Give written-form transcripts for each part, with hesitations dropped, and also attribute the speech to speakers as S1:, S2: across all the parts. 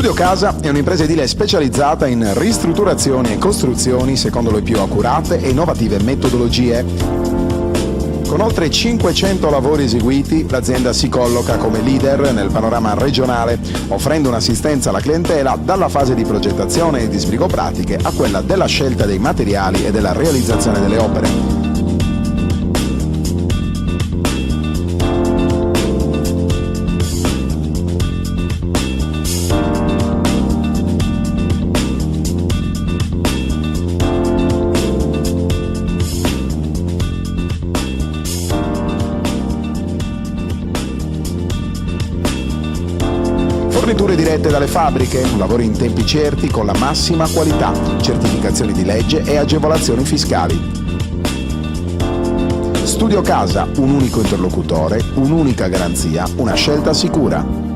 S1: Studio Casa è un'impresa edile specializzata in ristrutturazioni e costruzioni secondo le più accurate e innovative metodologie. Con oltre 500 lavori eseguiti, l'azienda si colloca come leader nel panorama regionale, offrendo un'assistenza alla clientela dalla fase di progettazione e di sbrigo pratiche a quella della scelta dei materiali e della realizzazione delle opere. Forniture dirette dalle fabbriche, lavori in tempi certi con la massima qualità, certificazioni di legge e agevolazioni fiscali. Studio Casa, un unico interlocutore, un'unica garanzia, una scelta sicura.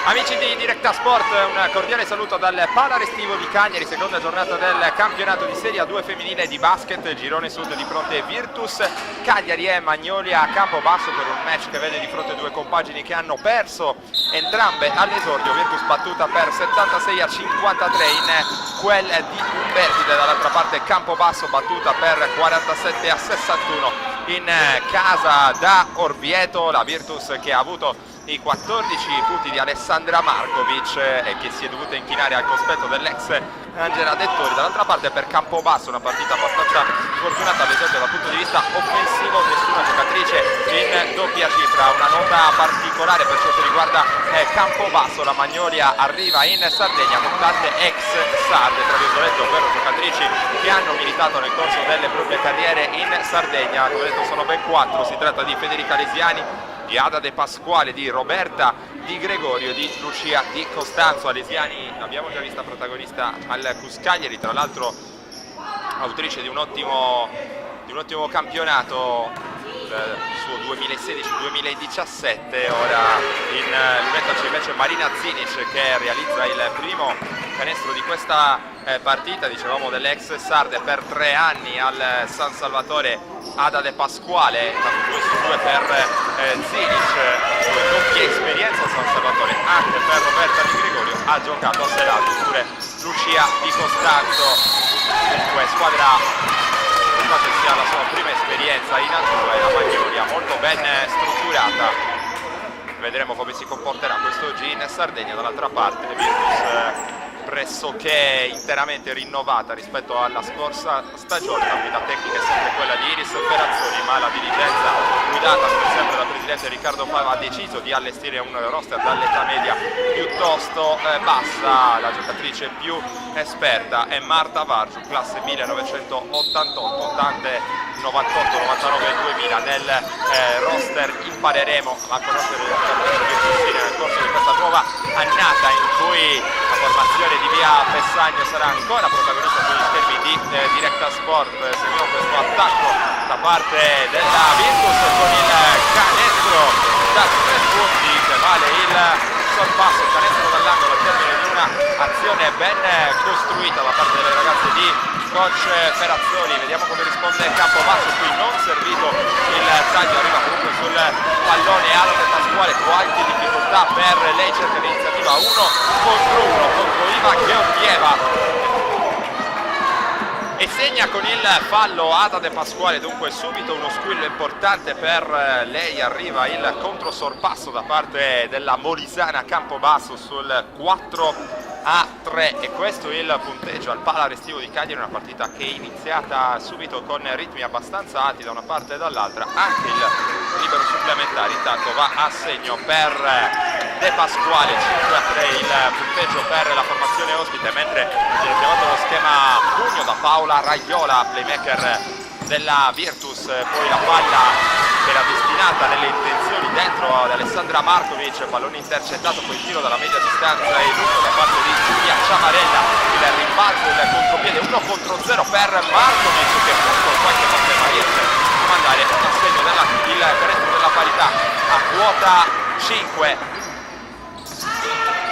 S2: Amici di Directa Sport, un cordiale saluto dal Pala Restivo di Cagliari, seconda giornata del campionato di Serie A2 femminile di basket, girone sud di fronte Virtus, Cagliari e Magnolia a Campobasso per un match che vede di fronte due compagini che hanno perso entrambe all'esordio, Virtus battuta per 76-53 in quel di Umbertide, dall'altra parte Campobasso battuta per 47-61 in casa da Orvieto, la Virtus che ha avuto i 14 punti di Alessandra Markovic e che si è dovuta inchinare al cospetto dell'ex Angela Dettori. Dall'altra parte per Campobasso una partita abbastanza fortunata all'esordio dal punto di vista offensivo, nessuna giocatrice in doppia cifra. Una nota particolare per ciò che riguarda Campobasso, la Magnolia arriva in Sardegna con tante ex sarde, tra virgolette, ovvero giocatrici che hanno militato nel corso delle proprie carriere in Sardegna. Come detto sono ben 4, si tratta di Federica Lesiani, di Ada De Pasquale, di Roberta Di Gregorio, di Lucia Di Costanzo. Alesiani l'abbiamo già vista protagonista al CUS Cagliari, tra l'altro autrice di un ottimo campionato, il suo 2016-2017. Ora in lunetta c'è invece Marina Zinic che realizza il primo canestro di questa partita, dicevamo delle ex sarde per 3 anni al San Salvatore. Ada De Pasquale, 2 per Zinic, doppia esperienza a San Salvatore anche per Roberta Di Gregorio, ha giocato a Serato pure Lucia Di Costanzo. Dunque squadra che sia la sua prima esperienza in A2, la Magnolia molto ben strutturata, vedremo come si comporterà quest'oggi in Sardegna. Dall'altra parte Virtus pressoché interamente rinnovata rispetto alla scorsa stagione, la guida tecnica è sempre quella di Iris Ferrazzoni, ma la dirigenza guidata come sempre dal presidente Riccardo Fava ha deciso di allestire un roster dall'età media piuttosto bassa. La giocatrice più esperta è Marta Vargiu, classe 1988, tante 98, 99 e 2000 nel roster. Impareremo a conoscere le giocatrici virtusine nel corso di questa nuova annata in cui la formazione di via Pessagno sarà ancora protagonista sugli schermi di Directa Sport. Seguiamo questo attacco da parte della Virtus con il canestro da 3 punti che vale il sorpasso, canestro dall'angolo al termine di una azione ben costruita da parte delle ragazze di coach Ferrazzoni. Vediamo come risponde Campobasso, qui non servito il taglio, arriva comunque sul pallone Ada De Pasquale, qualche difficoltà per lei, cerca l'iniziativa 1 contro 1 contro Iva Georgieva e segna con il fallo Ada De Pasquale. Dunque subito uno squillo importante per lei, arriva il controsorpasso da parte della molisana Campobasso sul 4-3 e questo è il punteggio al Pala Restivo di Cagliari, una partita che è iniziata subito con ritmi abbastanza alti da una parte e dall'altra. Anche il libero supplementare intanto va a segno per De Pasquale, 5-3 il punteggio per la formazione ospite, mentre viene chiamato lo schema pugno da Paola Raiola, playmaker della Virtus. Poi la palla che era destinata nelle intenzioni dentro ad Alessandra Markovic, pallone intercettato, poi il tiro dalla media distanza e lungo da parte di Giulia Ciamarella, il rimbalzo del contropiede 1 contro 0 per Markovic che appunto qualche volta non riesce a mandare un assegno il canestro della parità a quota 5.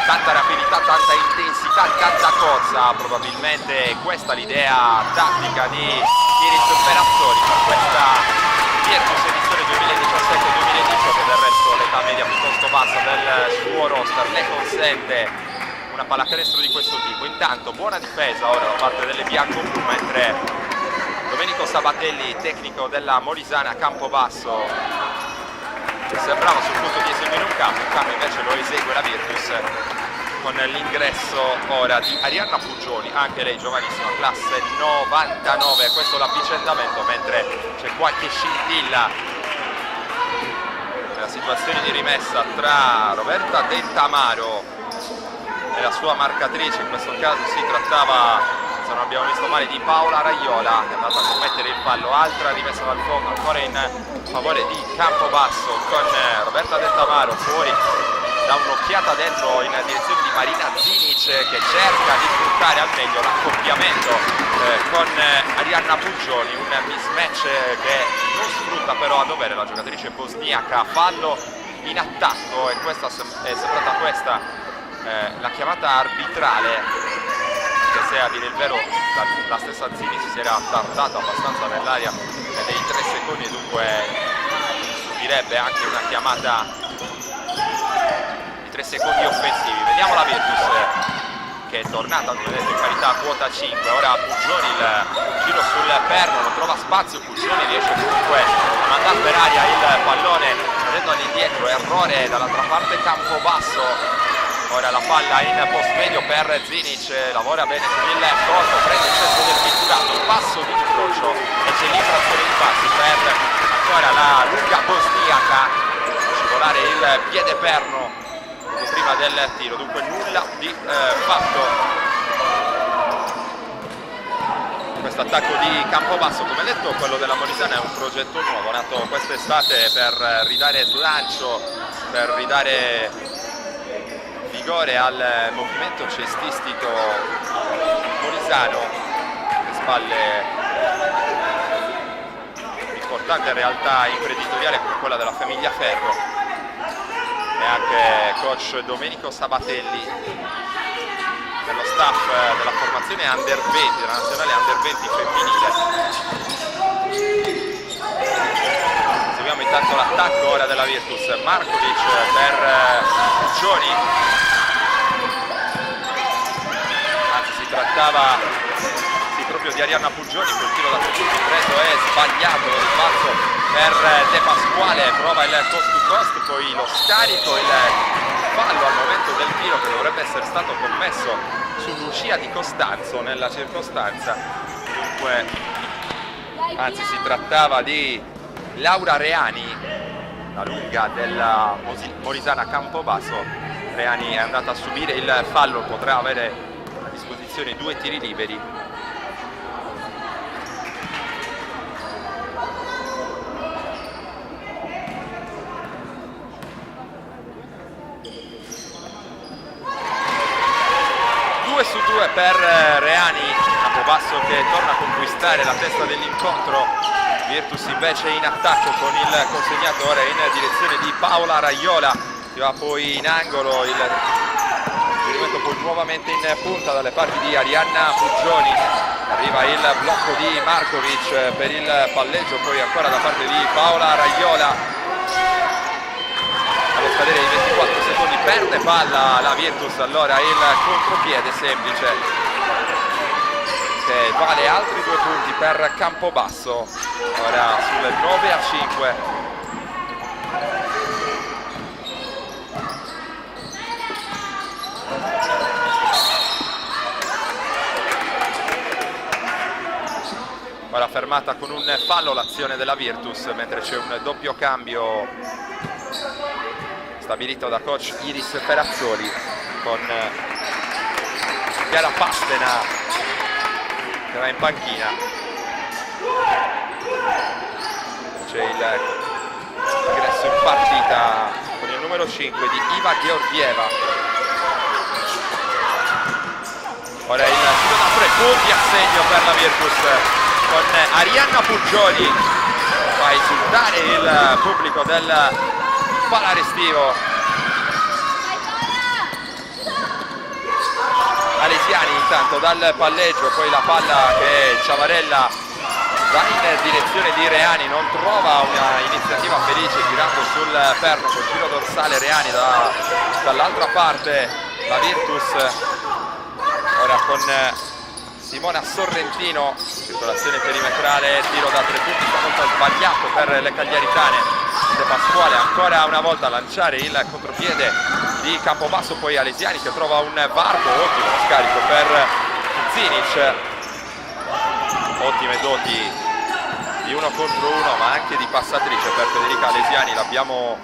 S2: Tanta rapidità, tanta intensità, tanta cozza, probabilmente questa l'idea tattica di Iris Ferrazzoni con questa Virtus edizione 2017-2018, del resto l'età media piuttosto bassa del suo roster le consente una pallacanestro di questo tipo. Intanto buona difesa ora da parte delle bianco-blu, mentre Domenico Sabatelli, tecnico della Molisana Campobasso, sembrava sul punto di eseguire un cambio invece lo esegue la Virtus con l'ingresso ora di Arianna Puggioni, anche lei giovanissima, classe 99. Questo l'avvicendamento, mentre c'è qualche scintilla nella situazione di rimessa tra Roberta Dentamaro e la sua marcatrice. In questo caso si trattava, se non abbiamo visto male, di Paola Raiola, che è andata a commettere il fallo. Altra rimessa dal fondo ancora in favore di Campobasso, con Roberta Dentamaro fuori da un'occhiata dentro in direzione di Marina Zinic, che cerca di sfruttare al meglio l'accoppiamento con Arianna Puggioni, un mismatch che non sfrutta però a dovere la giocatrice bosniaca. Fallo in attacco, e questa è sembrata questa la chiamata arbitrale, che se a dire il vero la stessa Zini si era attardata abbastanza nell'area dei 3 secondi, e dunque stupirebbe anche una chiamata di 3 secondi offensivi. Vediamo la Virtus che è tornata, come detto, in parità a quota 5. Ora Puggioni, il giro sul perno, non trova spazio, Puggioni riesce comunque a mandare per aria il pallone vedendo all'indietro, errore dall'altra parte Campobasso. Ora la palla in post medio per Zinic, lavora bene con il corpo, prende il centro del pitturato, passo di incrocio e c'è l'infrazione di passi per ancora la lunga bosniaca, scivolare il piede perno prima del tiro, dunque nulla di fatto. Questo attacco di Campobasso, come detto, quello della Molisana è un progetto nuovo, nato quest'estate per ridare slancio, per ridare vigore al movimento cestistico molisano. Le spalle un'importante realtà imprenditoriale come quella della famiglia Ferro, e anche coach Domenico Sabatelli dello staff della formazione Under 20, della nazionale Under 20 femminile. Seguiamo intanto l'attacco ora della Virtus. Markovic per Puggioni, anzi si trattava proprio di Arianna Puggioni. Quel tiro da tutto preso è sbagliato, il balzo per De Pasquale, prova il cost to cost, poi lo scarico, il fallo al momento del tiro che dovrebbe essere stato commesso su Lucia Di Costanzo nella circostanza. Dunque, anzi si trattava di Laura Reani, la lunga della Molisana Campobasso. Reani è andata a subire il fallo, potrà avere a disposizione 2 tiri liberi. Su 2 per Reani, Campobasso che torna a conquistare la testa dell'incontro. Virtus invece in attacco con il consegnatore in direzione di Paola Raiola, che va poi in angolo, il rimetto poi nuovamente in punta dalle parti di Arianna Puggioni. Arriva il blocco di Markovic per il palleggio, poi ancora da parte di Paola Raiola. Allo scadere i 24 secondi perde palla la Virtus, allora il contropiede semplice che vale altri 2 punti per Campobasso, ora sul 9-5. Ora fermata con un fallo l'azione della Virtus, mentre c'è un doppio cambio stabilito da coach Iris Perazzoli, con Chiara Pastena che va in panchina. C'è l'ingresso in partita con il numero 5 di Iva Georgieva. Ora il tiro da 3 punti a segno per la Virtus, con Arianna Puggioni fa esultare il pubblico del Palarestivo. Alesiani intanto dal palleggio, poi la palla che Ciavarella va in direzione di Reani, non trova una iniziativa felice girando sul perno col giro dorsale. Reani dall'altra parte la Virtus, ora con Simona Sorrentino, circolazione perimetrale, tiro da 3 punti stavolta sbagliato per le cagliaritane. De Pasquale ancora una volta a lanciare il contropiede di Campobasso, poi Alesiani che trova un varco, ottimo scarico per Zinic. Ottime doti di 1 contro 1 ma anche di passatrice per Federica Alesiani, l'abbiamo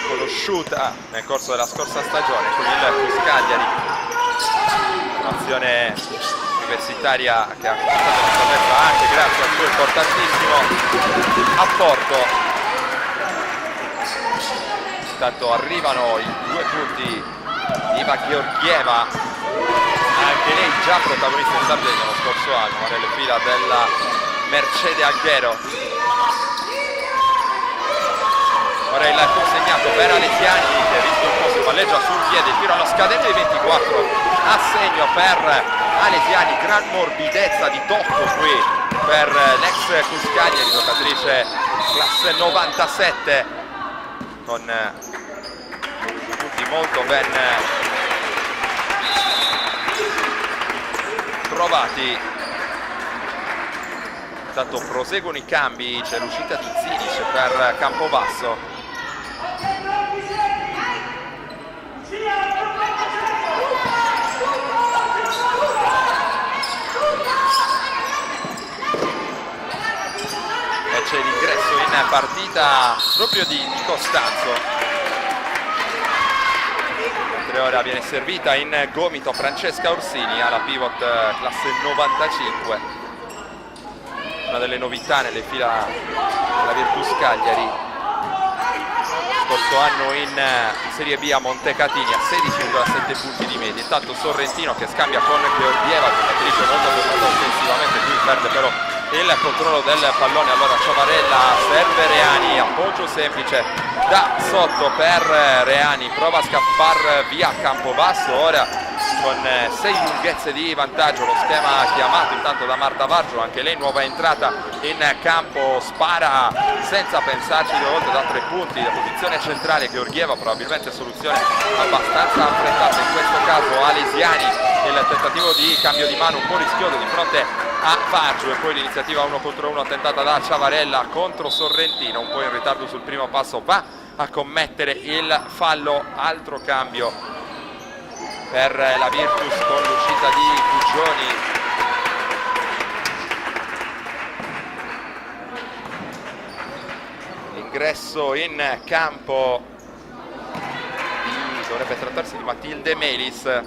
S2: conosciuta nel corso della scorsa stagione con il Cagliari, un'azione universitaria che ha conquistato anche grazie al suo importantissimo apporto. Intanto arrivano i 2 punti di Iva Georgieva, anche lei già protagonista in Sardegna lo scorso anno, nelle fila della Mercedes Alghero. Ora il consegnato per Alesiani che rischia un po', si palleggia sul piede, il tiro allo scadente di 24, assegno per Alesiani, gran morbidezza di tocco qui per l'ex Cuscagliari, giocatrice classe 97, con punti molto ben trovati. Intanto proseguono i cambi, c'è l'uscita di Zinic per Campobasso. E c'è l'ingresso in partita proprio di Costanzo. Ora viene servita in gomito Francesca Orsini alla pivot classe 95, una delle novità nelle fila della Virtus Cagliari. Scorso anno in Serie B a Montecatini a 16,7 punti di media. Intanto Sorrentino che scambia con Georgieva, giocatrice molto dotata offensivamente, qui perde però il controllo del pallone. Allora Ciavarella serve Reani, appoggio semplice da sotto per Reani, prova a scappare via Campobasso, ora con 6 lunghezze di vantaggio, lo schema chiamato intanto da Marta Vargio, anche lei nuova entrata in campo, spara senza pensarci 2 volte da 3 punti, la posizione centrale Georgieva, probabilmente soluzione abbastanza affrettata in questo caso. Alesiani, il tentativo di cambio di mano un po' rischioso di fronte a Vargio, e poi l'iniziativa 1 contro 1 tentata da Ciavarella contro Sorrentino, un po' in ritardo sul primo passo, va a commettere il fallo. Altro cambio per la Virtus con l'uscita di Puccioni. L'ingresso in campo dovrebbe trattarsi di Matilde Melis.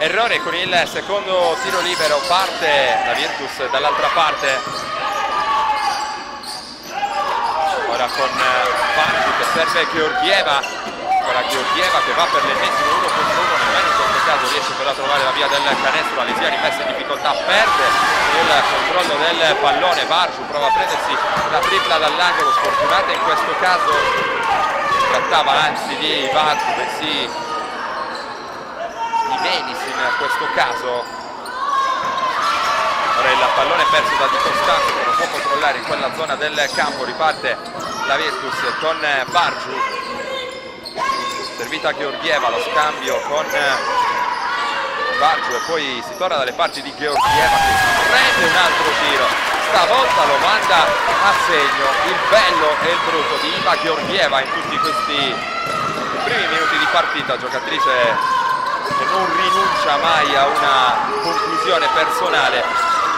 S2: Errore con il secondo tiro libero, parte la Virtus dall'altra parte. Ora con Vargio che serve Georgieva, ora Georgieva che va per l'ennesimo 1 contro 1, nemmeno in questo caso riesce però a trovare la via del canestro. Alesiani messa in difficoltà, perde il controllo del pallone. Vargio prova a prendersi la tripla dall'angolo, sfortunata in questo caso, trattava anzi di Vargio, bensì Menis in questo caso. Ora il pallone perso da Di Costanzo che non può controllare in quella zona del campo, riparte la Virtus con Vargio, servita Georgieva, lo scambio con Vargio e poi si torna dalle parti di Georgieva che prende un altro tiro, stavolta lo manda a segno. Il bello e il brutto di Iva Georgieva in tutti questi primi minuti di partita, giocatrice che non rinuncia mai a una conclusione personale,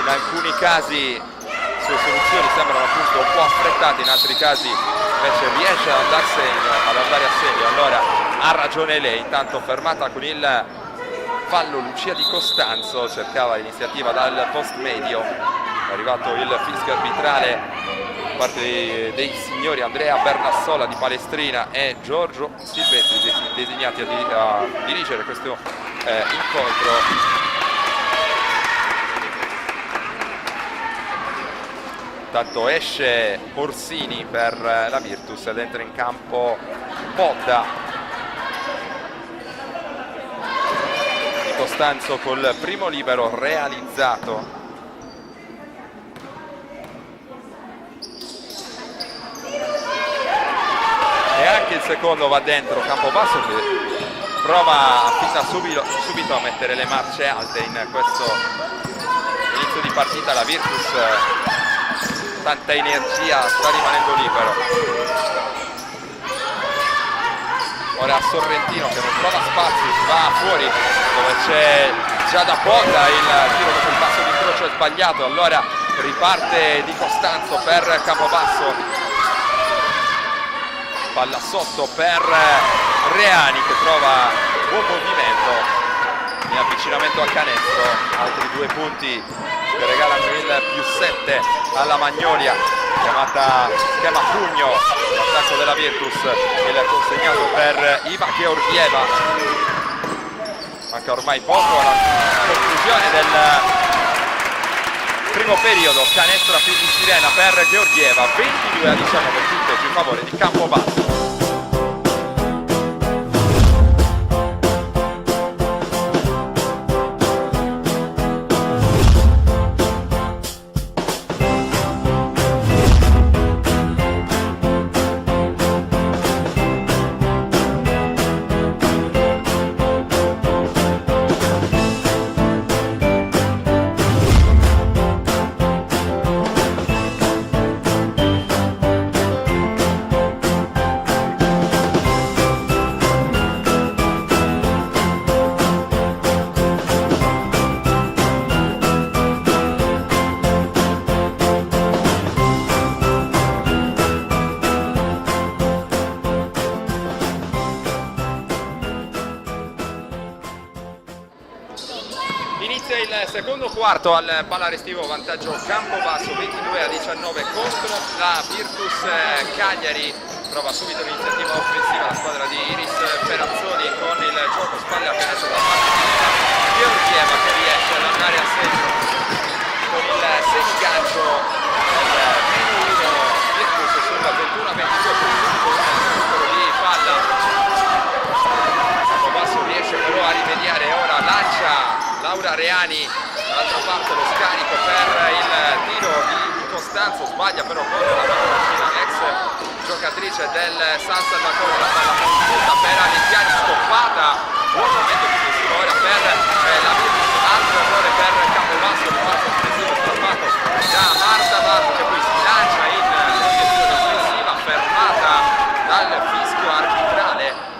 S2: in alcuni casi le sue soluzioni sembrano appunto un po' affrettate, in altri casi invece riesce ad andare a segno, allora ha ragione lei. Intanto fermata con il fallo Lucia Di Costanzo, cercava l'iniziativa dal post medio, è arrivato il fischio arbitrale da parte dei signori Andrea Bernassola di Palestrina e Giorgio Silvestri, designati a dirigere questo incontro. Intanto esce Orsini per la Virtus ed entra in campo Podda. Di Costanzo col primo libero realizzato. E anche il secondo va dentro Campobasso, che prova fin da subito a mettere le marce alte in questo inizio di partita. La Virtus tanta energia, sta rimanendo libero. Ora Sorrentino che non trova spazio, va fuori dove c'è già da Podda, il tiro dopo il passo di incrocio è sbagliato, allora riparte Di Costanzo per Campobasso, palla sotto per Reani che trova buon movimento in avvicinamento al canestro, altri 2 punti che regalano il +7 alla Magnolia. Schema pugno l'attacco della Virtus, il consegnato per Iva Georgieva. Manca ormai poco alla conclusione del primo periodo, canestro a più di sirena per Georgieva, 22-19, punteggio in favore di Campobasso. Inizia il secondo quarto, al palla restivo vantaggio Campobasso 22-19 contro la Virtus Cagliari. Trova subito l'iniziativa offensiva la squadra di Iris Perazzoni con il gioco spalle a canestro da parte di Georgieva che riesce ad andare a segno con il semigancio del -1 Virtus sulla 21-22 con un numero di palla. Campobasso riesce però a rimediare, ora lancia Laura Reani, dall'altra parte lo scarico per il tiro di Costanzo, sbaglia però con la pallina ex giocatrice del San Salvatore, la palla punta per Alessiani, stoppata, buon momento difensivo ora per la Virtus, altro errore per Campobasso, il passo offensivo strappato da Marta Varro che poi si lancia in direzione offensiva, fermata dal fischio arbitrale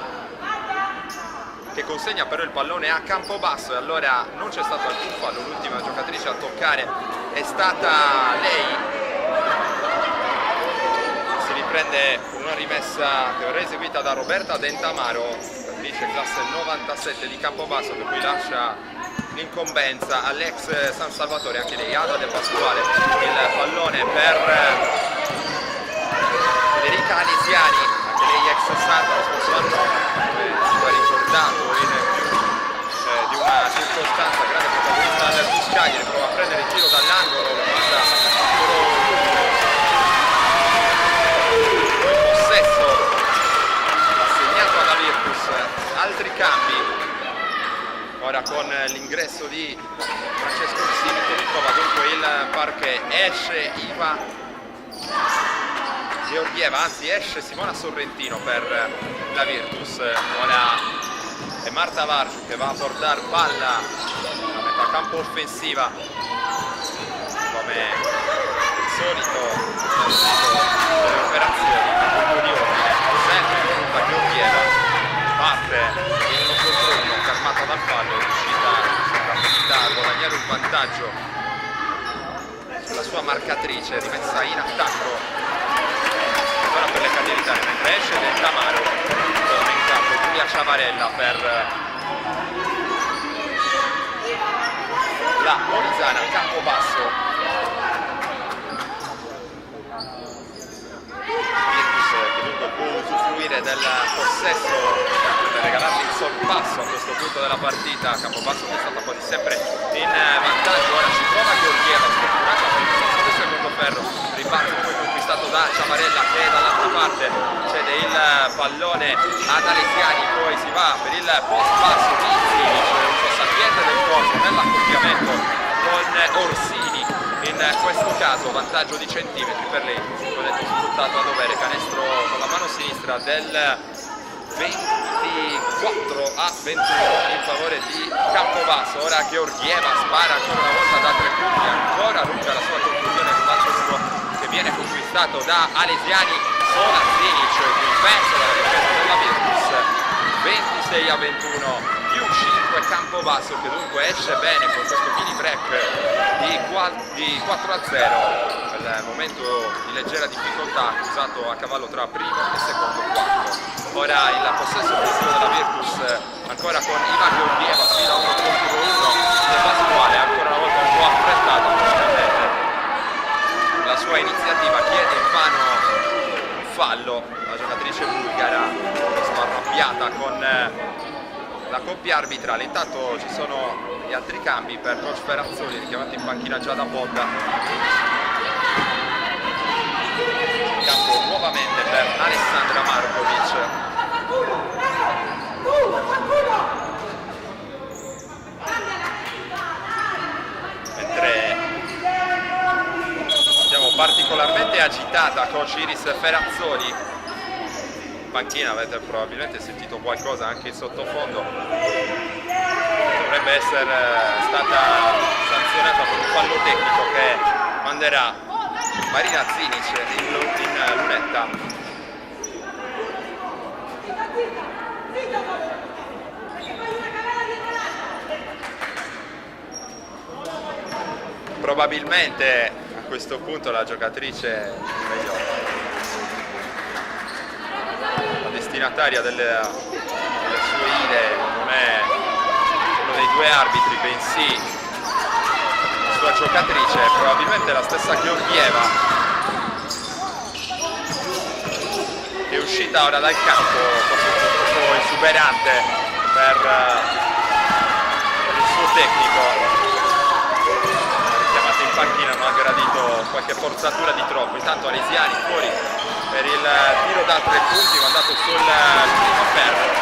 S2: che consegna però il pallone a Campobasso, e allora non c'è stato alcun fallo, l'ultima giocatrice a toccare è stata lei. Si riprende una rimessa che verrà eseguita da Roberta Dentamaro, giocatrice classe 97 di Campobasso, che poi lascia l'incombenza all'ex San Salvatore, anche lei Ada De Pasquale. Il pallone per Federica Anisiani, anche lei ex Santa, lo scorso anno ci ha ricordato in più di una circostanza, grande protagonista del Cagliari, prova a prendere il tiro dall'angolo, lo manda in possesso, assegnato alla Virtus. Altri cambi ora con l'ingresso di Francesco Orsini che ritrova dunque il parquet. Esce Iva Georgieva, anzi esce Simona Sorrentino per la Virtus. Ora è Marta Vargiu che va a portare palla a metà campo offensiva, come al solito delle operazioni di ordine, sempre pronta Georgieva, parte in uno contro uno, fermata dal fallo, è riuscita a guadagnare un vantaggio sulla sua marcatrice, rimessa in attacco ora per le Cagliaritane, mentre esce del Tamaro, torna in campo Giulia Ciavarella per la Molisana. Campobasso, Virtus che dunque può usufruire del possesso per regalargli il sorpasso a questo punto della partita. Campobasso che è stata quasi sempre in vantaggio, ora si trova Georgieva, sfortunata per il secondo ferro, finalmente cede il pallone ad Alesiani, poi si va per il post basso di Zinic, uso sapiente del corso nell'accoppiamento con Orsini, in questo caso vantaggio di centimetri per lei, come detto sfruttato a dovere, canestro con la mano sinistra del 24 a 21 in favore di Campobasso. Ora Georgieva spara ancora una volta da 3 punti, ancora lunga la sua conclusione sull'accesso che viene conquistato da Alesiani. Sola Zinic, difesa dalla difesa della Virtus, 26 a 21 più 5 Campobasso, che dunque esce bene con questo mini break di 4 a 0 nel momento di leggera difficoltà accusato a cavallo tra primo e secondo quarto. Ora il possesso offensivo della Virtus ancora con Ivan Georgieva, sfida 1 contro 1 De Pasquale, ancora una volta un po' affrettato, la sua iniziativa chiede in vano un fallo. La giocatrice bulgara sta arrabbiata con la coppia arbitrale. Intanto ci sono gli altri cambi per coach Ferrazzoli, richiamato in panchina già da Bodda. In campo nuovamente per Alessandra Markovic. Mentre siamo particolarmente agitata coach Iris Ferrazzoli. In panchina avete probabilmente sentito qualcosa anche in sottofondo. Dovrebbe essere stata sanzionata con un fallo tecnico che manderà Marina Zinic in lunetta. Probabilmente a questo punto la giocatrice la destinataria delle sue idee non è uno dei due arbitri, bensì la sua giocatrice, probabilmente la stessa Georgieva, che è uscita ora dal campo, forse troppo esuberante per il suo tecnico. In panchina non ha gradito qualche forzatura di troppo. Intanto Alesiani fuori per il tiro da 3 punti mandato sul primo ferro,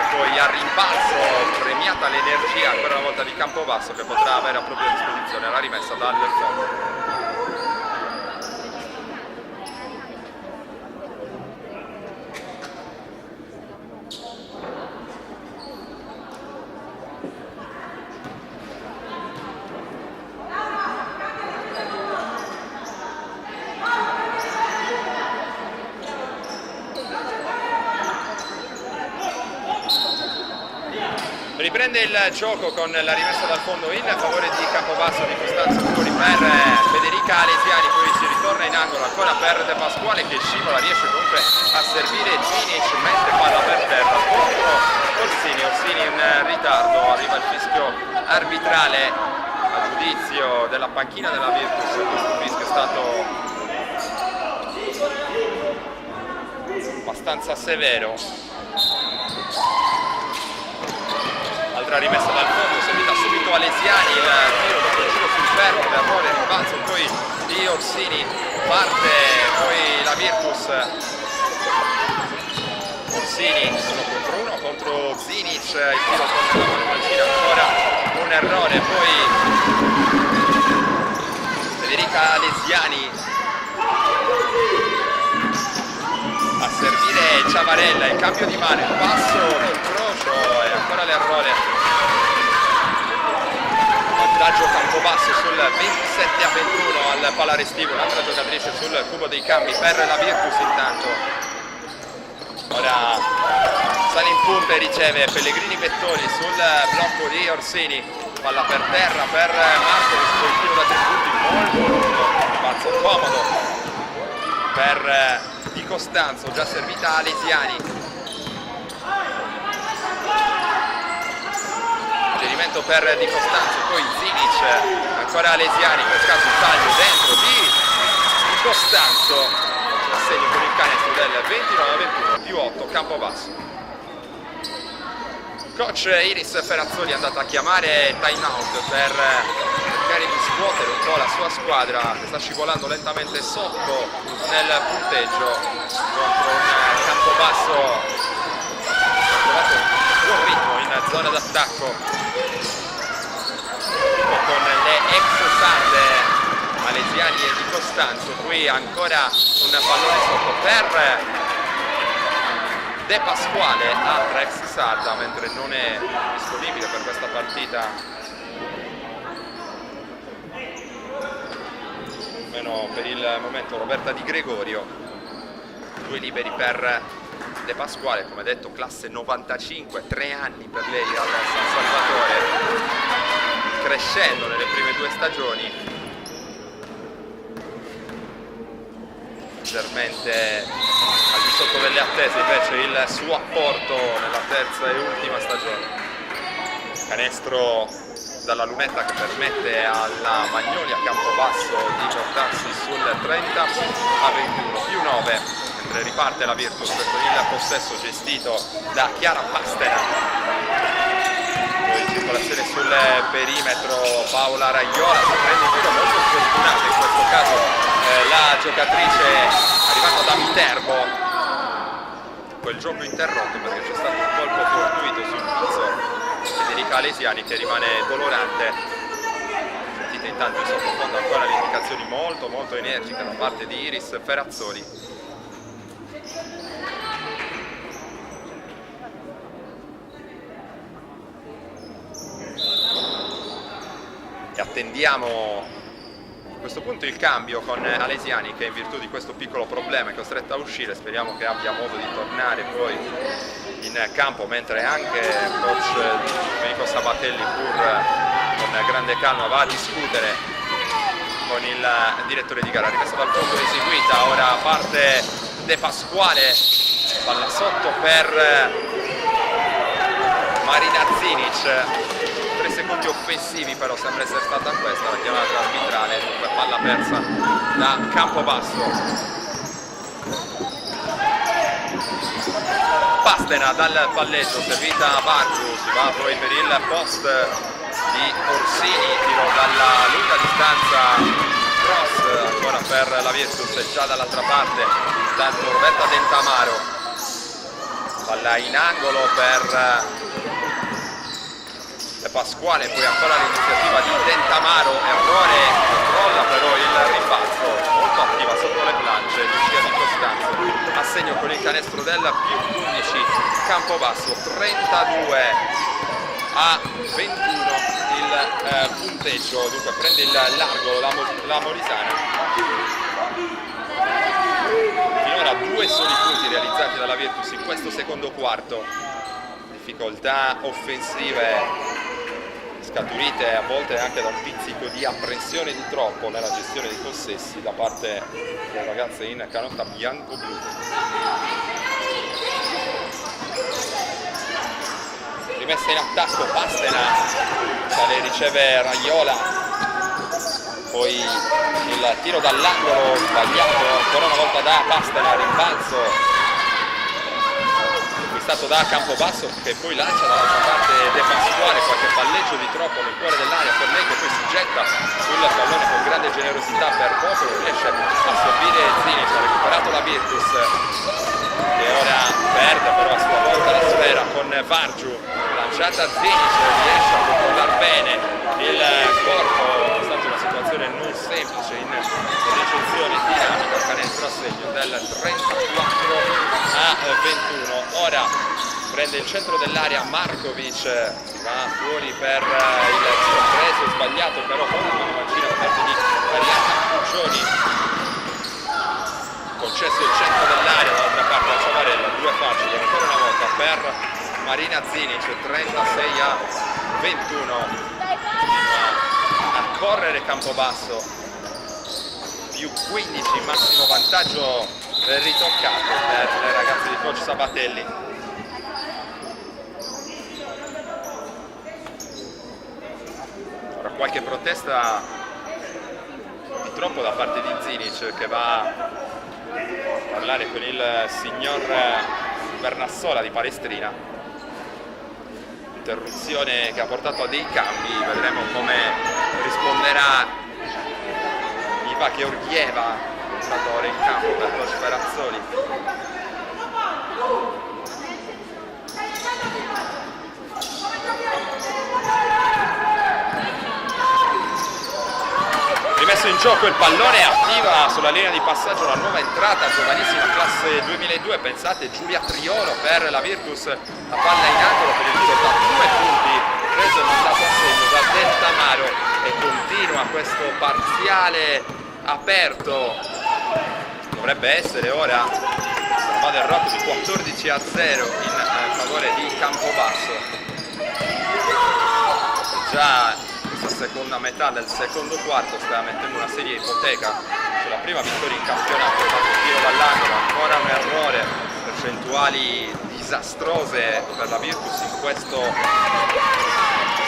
S2: e poi a rimbalzo premiata l'energia ancora una volta di Campobasso, che potrà avere a propria disposizione la rimessa dal fondo. Riprende il gioco con la rimessa dal fondo in favore di Campobasso, di Costanzo fuori per Federica Alesiani, poi si ritorna in angolo ancora per De Pasquale che scivola, riesce comunque a servire Zinic, mentre palla per terra contro Orsini in ritardo, arriva il fischio arbitrale a giudizio della panchina della Virtus. Questo fischio è stato abbastanza severo. Altra rimessa dal fondo, seguita subito Alesiani, il tiro dopo il giro sul ferro, l'errore, rimbalzo poi di Orsini, parte poi la Virtus. Orsini 1 contro 1 contro Zinic, il tiro con la mano mancina, ancora un errore, poi Federica Alesiani a servire Ciavarella, il cambio di mano, il passo, l'incrocio e ancora l'errore. Vantaggio Campobasso sul 27 a 21 al palarestivo, un'altra giocatrice sul cubo dei cambi per la Virtus. Intanto ora sale in punta e riceve Pellegrini Bettoni sul blocco di Orsini, palla per terra per Markovic, poi il tiro da 3 punti molto lungo, balzo comodo per Di Costanzo, già servita Alesiani. Suggerimento per Di Costanzo, poi Zinic, ancora Alesiani, in questo caso il taglio dentro di Costanzo, assegno con il canestro del 29 a 21 più 8 Campobasso. Coach Iris Ferrazzoli è andata a chiamare time out per cercare di scuotere un po' la sua squadra che sta scivolando lentamente sotto nel punteggio contro un Campobasso ha trovato un buon ritmo in zona d'attacco con le ex sarde Alesiani e Di Costanzo. Qui ancora un pallone sotto per De Pasquale, altra ex sarda, mentre non è disponibile per questa partita, almeno per il momento, Roberta Di Gregorio. 2 liberi per De Pasquale, come detto classe 95, 3 anni per lei al San Salvatore, crescendo nelle prime 2 stagioni, leggermente al di sotto delle attese invece il suo apporto nella terza e ultima stagione. Canestro dalla lunetta che permette alla Magnoli a Campobasso di portarsi sul 30 a 21 più 9, mentre riparte la Virtus con il possesso gestito da Chiara Pastena. Poi circolazione sul perimetro, Paola Raiola che prende in tiro, molto sfortunata in questo caso la giocatrice arrivata da Viterbo. Quel gioco interrotto perché c'è stato un colpo fortuito sul viso Federica Alesiani che rimane dolorante. Sentite intanto in sottofondo ancora le indicazioni molto energiche da parte di Iris Ferrazzoli. E attendiamo a questo punto il cambio con Alesiani che in virtù di questo piccolo problema è costretta a uscire. Speriamo che abbia modo di tornare poi in campo, mentre anche coach Domenico Sabatelli pur con grande calma va a discutere con il direttore di gara. Rimessa dal fondo eseguita, ora parte De Pasquale, palla sotto per Marina Zinic. 3 secondi offensivi però sembra essere stata questa la chiamata arbitrale, dunque palla persa da Campobasso. Pastena dal palleggio, servita a Vargu, si va poi per il post di Orsini, tiro dalla lunga distanza, cross ancora per la Virtus, già dall'altra parte intanto Roberta Dentamaro, palla in angolo per De Pasquale, poi ancora l'iniziativa di Dentamaro, errore, controlla però il rimbalzo, molto attiva sotto le planche Lucia Di Costanzo, a segno con il canestro del più 11 Campobasso, 32 a 21 il punteggio, dunque prende il largo la Molisana. Finora 2 soli punti realizzati dalla Virtus in questo secondo quarto, difficoltà offensive scaturite a volte anche da un pizzico di apprensione di troppo nella gestione dei possessi da parte delle ragazze in canotta bianco-blu. Rimessa in attacco Pastena, le riceve Raiola, poi il tiro dall'angolo sbagliato ancora una volta da Pastena, rimbalzo stato da Campobasso che poi lancia dall'altra parte De Pasquale, qualche palleggio di troppo nel cuore dell'area per lei che poi si getta sul pallone con grande generosità per poco, riesce a sorbire Zinic, ha recuperato la Virtus che ora perde però a sua volta la sfera con Vargiu, lanciata Zinic, riesce a controllare bene il corpo, è stata una situazione non semplice in ricezione dinamica, canestro a segno del 34 a 21. Ora prende il centro dell'area Markovic, si va fuori per il tiro preso, sbagliato però con una mancina da parte di Marianna Puccioni, concesso il centro dell'area dall'altra parte a Ciavarella, 2 facili ancora una volta per Marina Zinic, 36 a 21, a correre Campobasso, più 15, massimo vantaggio ritoccato per le ragazze di coach Sabatelli. Ora qualche protesta di troppo da parte di Zinic che va a parlare con il signor Bernassola di Palestrina. interruzione che ha portato a dei cambi, vedremo come risponderà Iva Georgieva, entrato ora in campo per coach Perazzoli. Rimesso in gioco il pallone, attiva sulla linea di passaggio la nuova entrata, giovanissima classe 2002, pensate Giulia Triolo per la Virtus, la palla in angolo per il tiro da 2 punti, preso e mandato a segno da Del Tamaro e continua questo parziale aperto, dovrebbe essere ora, se non vado errato, di 14-0 in favore di Campobasso. Già questa seconda metà del secondo quarto sta mettendo una seria ipoteca sulla prima vittoria in campionato, un tiro dall'angolo, ancora un errore, percentuali disastrose per la Virtus in questo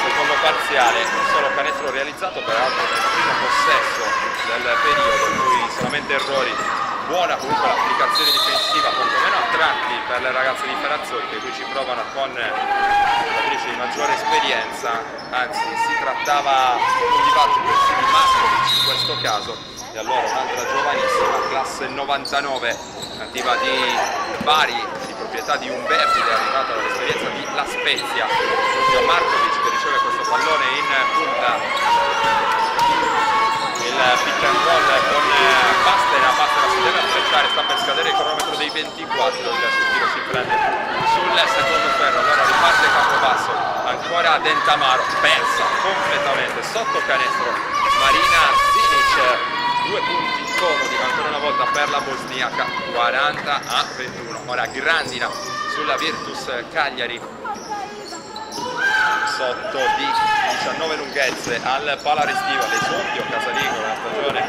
S2: secondo parziale, un solo canestro realizzato peraltro nel primo possesso del periodo, in cui solamente errori. Buona comunque l'applicazione difensiva, quantomeno a tratti per le ragazze di Perazzoli che qui ci provano con giocatrici di maggiore esperienza, anzi si trattava di un dibattito di Mascovic in questo caso, e allora un'altra giovanissima, classe 99, nativa di Bari, di proprietà di Umberti, che è arrivata dall'esperienza di La Spezia, proprio Markovic che riceve questo pallone in punta. Il pick and roll con Pastera si deve attrezzare, sta per scadere il cronometro dei 24, il suo tiro si prende sul secondo ferro, allora riparte Campobasso, ancora Del Tamaro, persa completamente sotto canestro Marina Zinic, 2 punti comodi ancora una volta per la bosniaca, 40-21, ora Grandina sulla Virtus Cagliari, sotto di 19 lunghezze al Pala Restiva, l'esordio casalingo nella stagione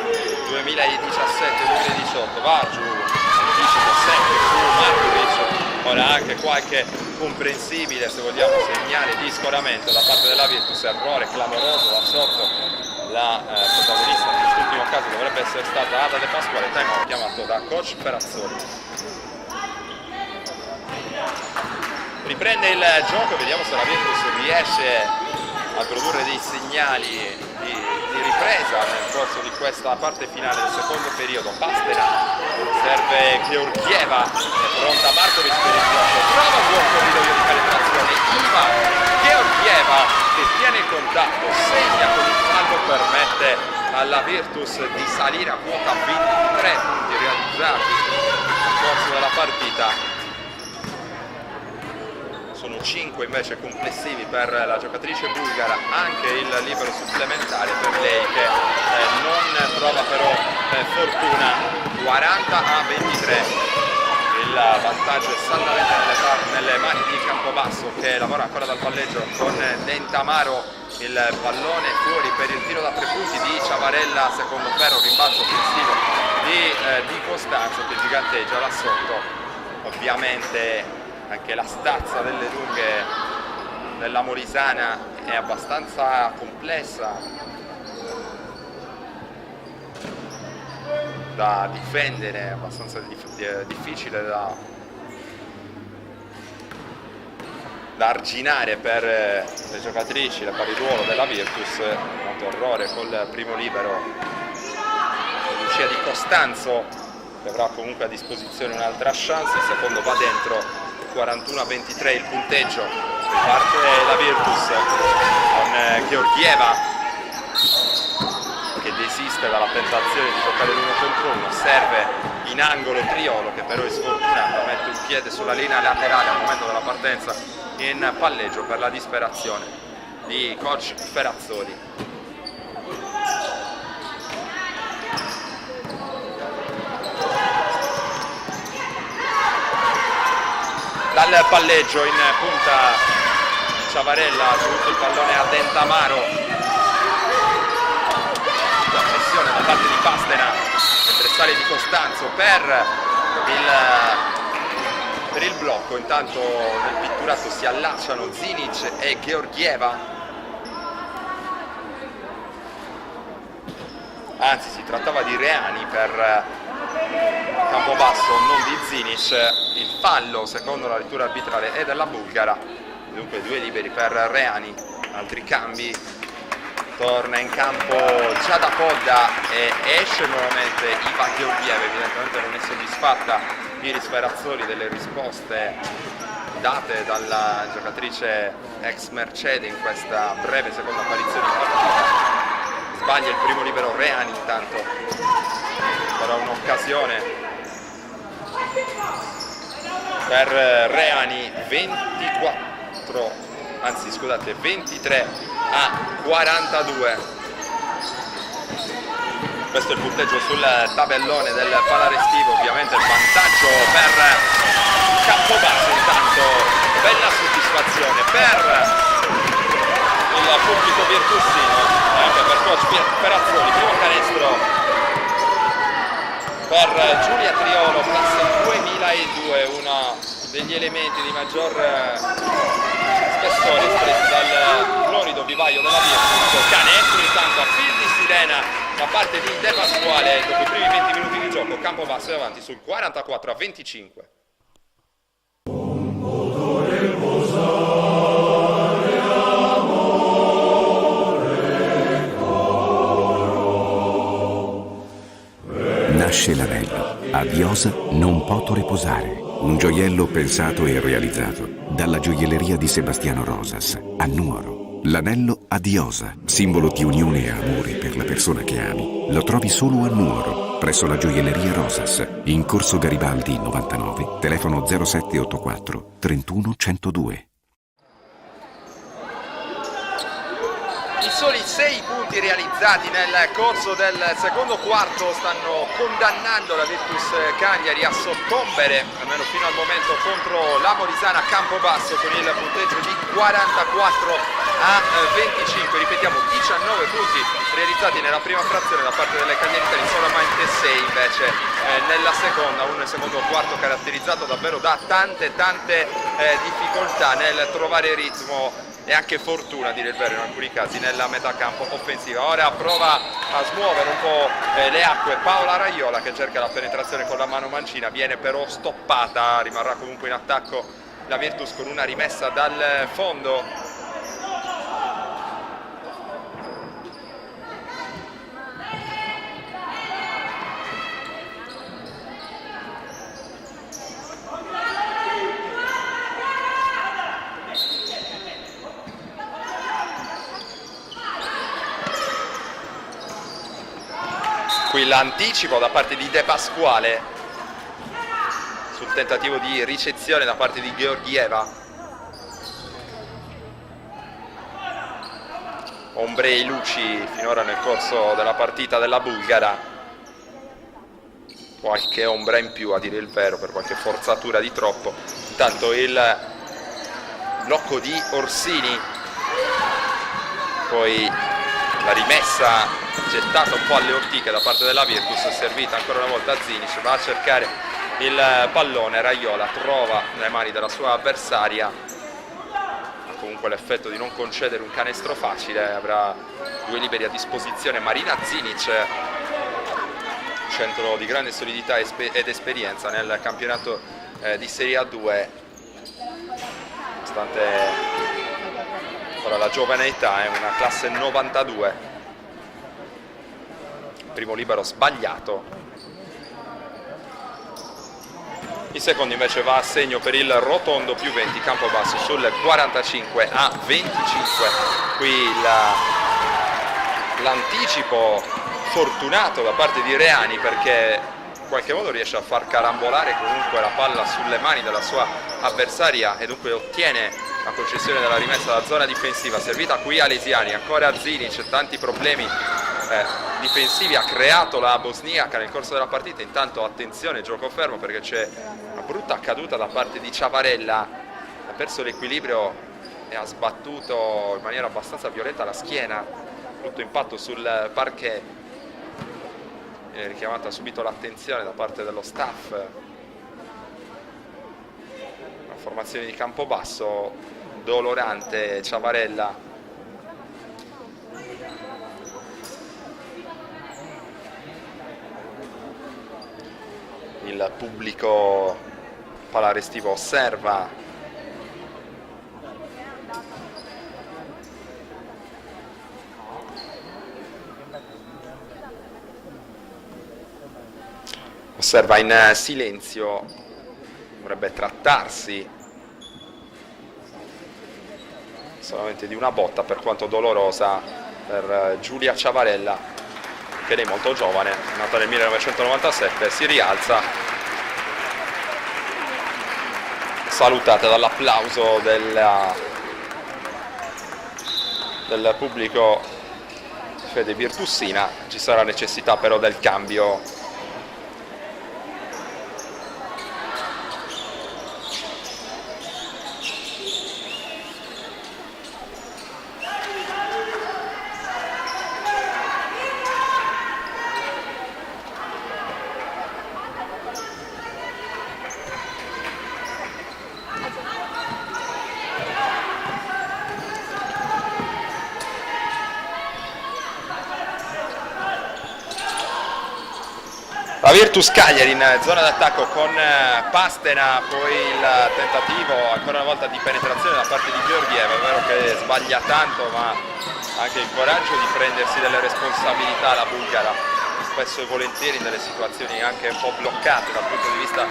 S2: 2017-2018, va giù, anticipo sempre su Markovic, ora anche qualche comprensibile, se vogliamo, segnale di scoramento da parte della Virtus, errore clamoroso da sotto, la protagonista in quest'ultimo caso dovrebbe essere stata Ada De Pasquale, time out chiamato da coach Perazzoli. Riprende il gioco, vediamo se la Virtus riesce a produrre dei segnali di ripresa nel corso di questa parte finale del secondo periodo. Pastera, serve Georgieva, è pronta Markovic per il gioco, trova un buon corridoio di penetrazione, Iva Georgieva che tiene il contatto, segna con il fallo, permette alla Virtus di salire a quota 23 punti realizzati nel corso della partita. Sono 5 invece complessivi per la giocatrice bulgara, anche il libero supplementare per lei che non trova però fortuna. 40-23, il vantaggio è saldamente nelle mani di Campobasso che lavora ancora dal palleggio con Del Tamaro, il pallone fuori per il tiro da 3 punti di Ciavarella, secondo ferro, rimbalzo offensivo di Costanzo che giganteggia là sotto. Ovviamente anche la stazza delle lunghe della Molisana è abbastanza complessa da difendere, abbastanza difficile da arginare per le giocatrici, la pariruolo della Virtus. Molto errore col primo libero, Lucia Di Costanzo, che avrà comunque a disposizione un'altra chance, il secondo va dentro. 41-23 il punteggio, parte la Virtus con Georgieva che desiste dalla tentazione di toccare l'uno contro uno, serve in angolo Triolo che però è sfortunata, mette un piede sulla linea laterale al momento della partenza in palleggio per la disperazione di coach Perazzoli. Dal palleggio in punta Ciavarella, ha giunto il pallone a Del Tamaro, la pressione da parte di Pastena, mentre sale Di Costanzo per il blocco. Intanto nel pitturato si allacciano Zinic e Georgieva, anzi si trattava di Reani per Campobasso, non di Zinic. Il fallo, secondo la lettura arbitrale, è della bulgara, dunque 2 liberi per Reani. Altri cambi, torna in campo Giada Podda e esce nuovamente Iva Georgiev. Evidentemente non è soddisfatta Iris Ferrazzoli delle risposte date dalla giocatrice ex Mercede in questa breve seconda apparizione in partita. Sbaglia il primo libero Reani, intanto sarà un'occasione per Reani. 23-42. Questo è il punteggio sul tabellone del palarestivo. Ovviamente il vantaggio per Campobasso, intanto bella soddisfazione per il pubblico virtusino, anche per coach Ferrazzoli. Primo canestro per Giulia Triolo, classe 2002, uno degli elementi di maggior spessore espressi dal florido vivaio della Virtus. Canestro intanto a fil di sirena da parte di De Pasquale. Dopo i primi 20 minuti di gioco Campobasso è avanti sul 44-25.
S3: Nasce l'anello. A Diosa non poto riposare. Un gioiello pensato e realizzato dalla gioielleria di Sebastiano Rosas a Nuoro. L'anello a Diosa, simbolo di unione e amore per la persona che ami. Lo trovi solo a Nuoro, presso la gioielleria Rosas, in Corso Garibaldi 99, telefono 0784 31 102.
S2: I soli 6 punti realizzati nel corso del secondo quarto stanno condannando la Virtus Cagliari a soccombere, almeno fino al momento, contro la Molisana Campobasso con il punteggio di 44-25. Ripetiamo, 19 punti realizzati nella prima frazione da parte delle cagliaritane, solamente 6 invece nella seconda. Un secondo quarto caratterizzato davvero da tante difficoltà nel trovare ritmo e anche fortuna, a dire il vero, in alcuni casi nella metà campo offensiva. Ora prova a smuovere un po' le acque Paola Raiola, che cerca la penetrazione con la mano mancina, viene però stoppata. Rimarrà comunque in attacco la Virtus con una rimessa dal fondo. Qui l'anticipo da parte di De Pasquale sul tentativo di ricezione da parte di Georgieva. Ombre e luci finora nel corso della partita della bulgara. Qualche ombra in più, a dire il vero, per qualche forzatura di troppo. Intanto il blocco di Orsini, poi la rimessa gettata un po' alle ortiche da parte della Virtus, servita ancora una volta a Zinic, va a cercare il pallone, Raiola trova nelle mani della sua avversaria, ha comunque l'effetto di non concedere un canestro facile, avrà 2 liberi a disposizione. Marina Zinic, centro di grande solidità ed esperienza nel campionato di Serie A2, nonostante ora la giovane età, è una classe 92. Primo libero sbagliato, il secondo invece va a segno per il rotondo più 20 Campobasso sul 45-25. Qui l'anticipo fortunato da parte di Reani, perché in qualche modo riesce a far carambolare comunque la palla sulle mani della sua avversaria e dunque ottiene la concessione della rimessa dalla zona difensiva. Servita qui a Lesiani, ancora a Zinic, tanti problemi difensivi ha creato la bosniaca nel corso della partita. Intanto attenzione, gioco fermo, perché c'è una brutta caduta da parte di Ciavarella, ha perso l'equilibrio e ha sbattuto in maniera abbastanza violenta la schiena, brutto impatto sul parquet. Viene richiamata subito l'attenzione da parte dello staff. La formazione di Campobasso, dolorante Ciavarella. Il pubblico palarestivo osserva osserva in silenzio, dovrebbe trattarsi solamente di una botta, per quanto dolorosa per Giulia Ciavarella, che lei è molto giovane, nata nel 1997, si rialza, salutata dall'applauso del pubblico Fede Virtussina. Ci sarà necessità però del cambio. La Virtus Cagliari in zona d'attacco con Pastena, poi il tentativo ancora una volta di penetrazione da parte di Georgieva. È vero che sbaglia tanto, ma anche il coraggio di prendersi delle responsabilità la bulgara, spesso e volentieri nelle situazioni anche un po' bloccate dal punto di vista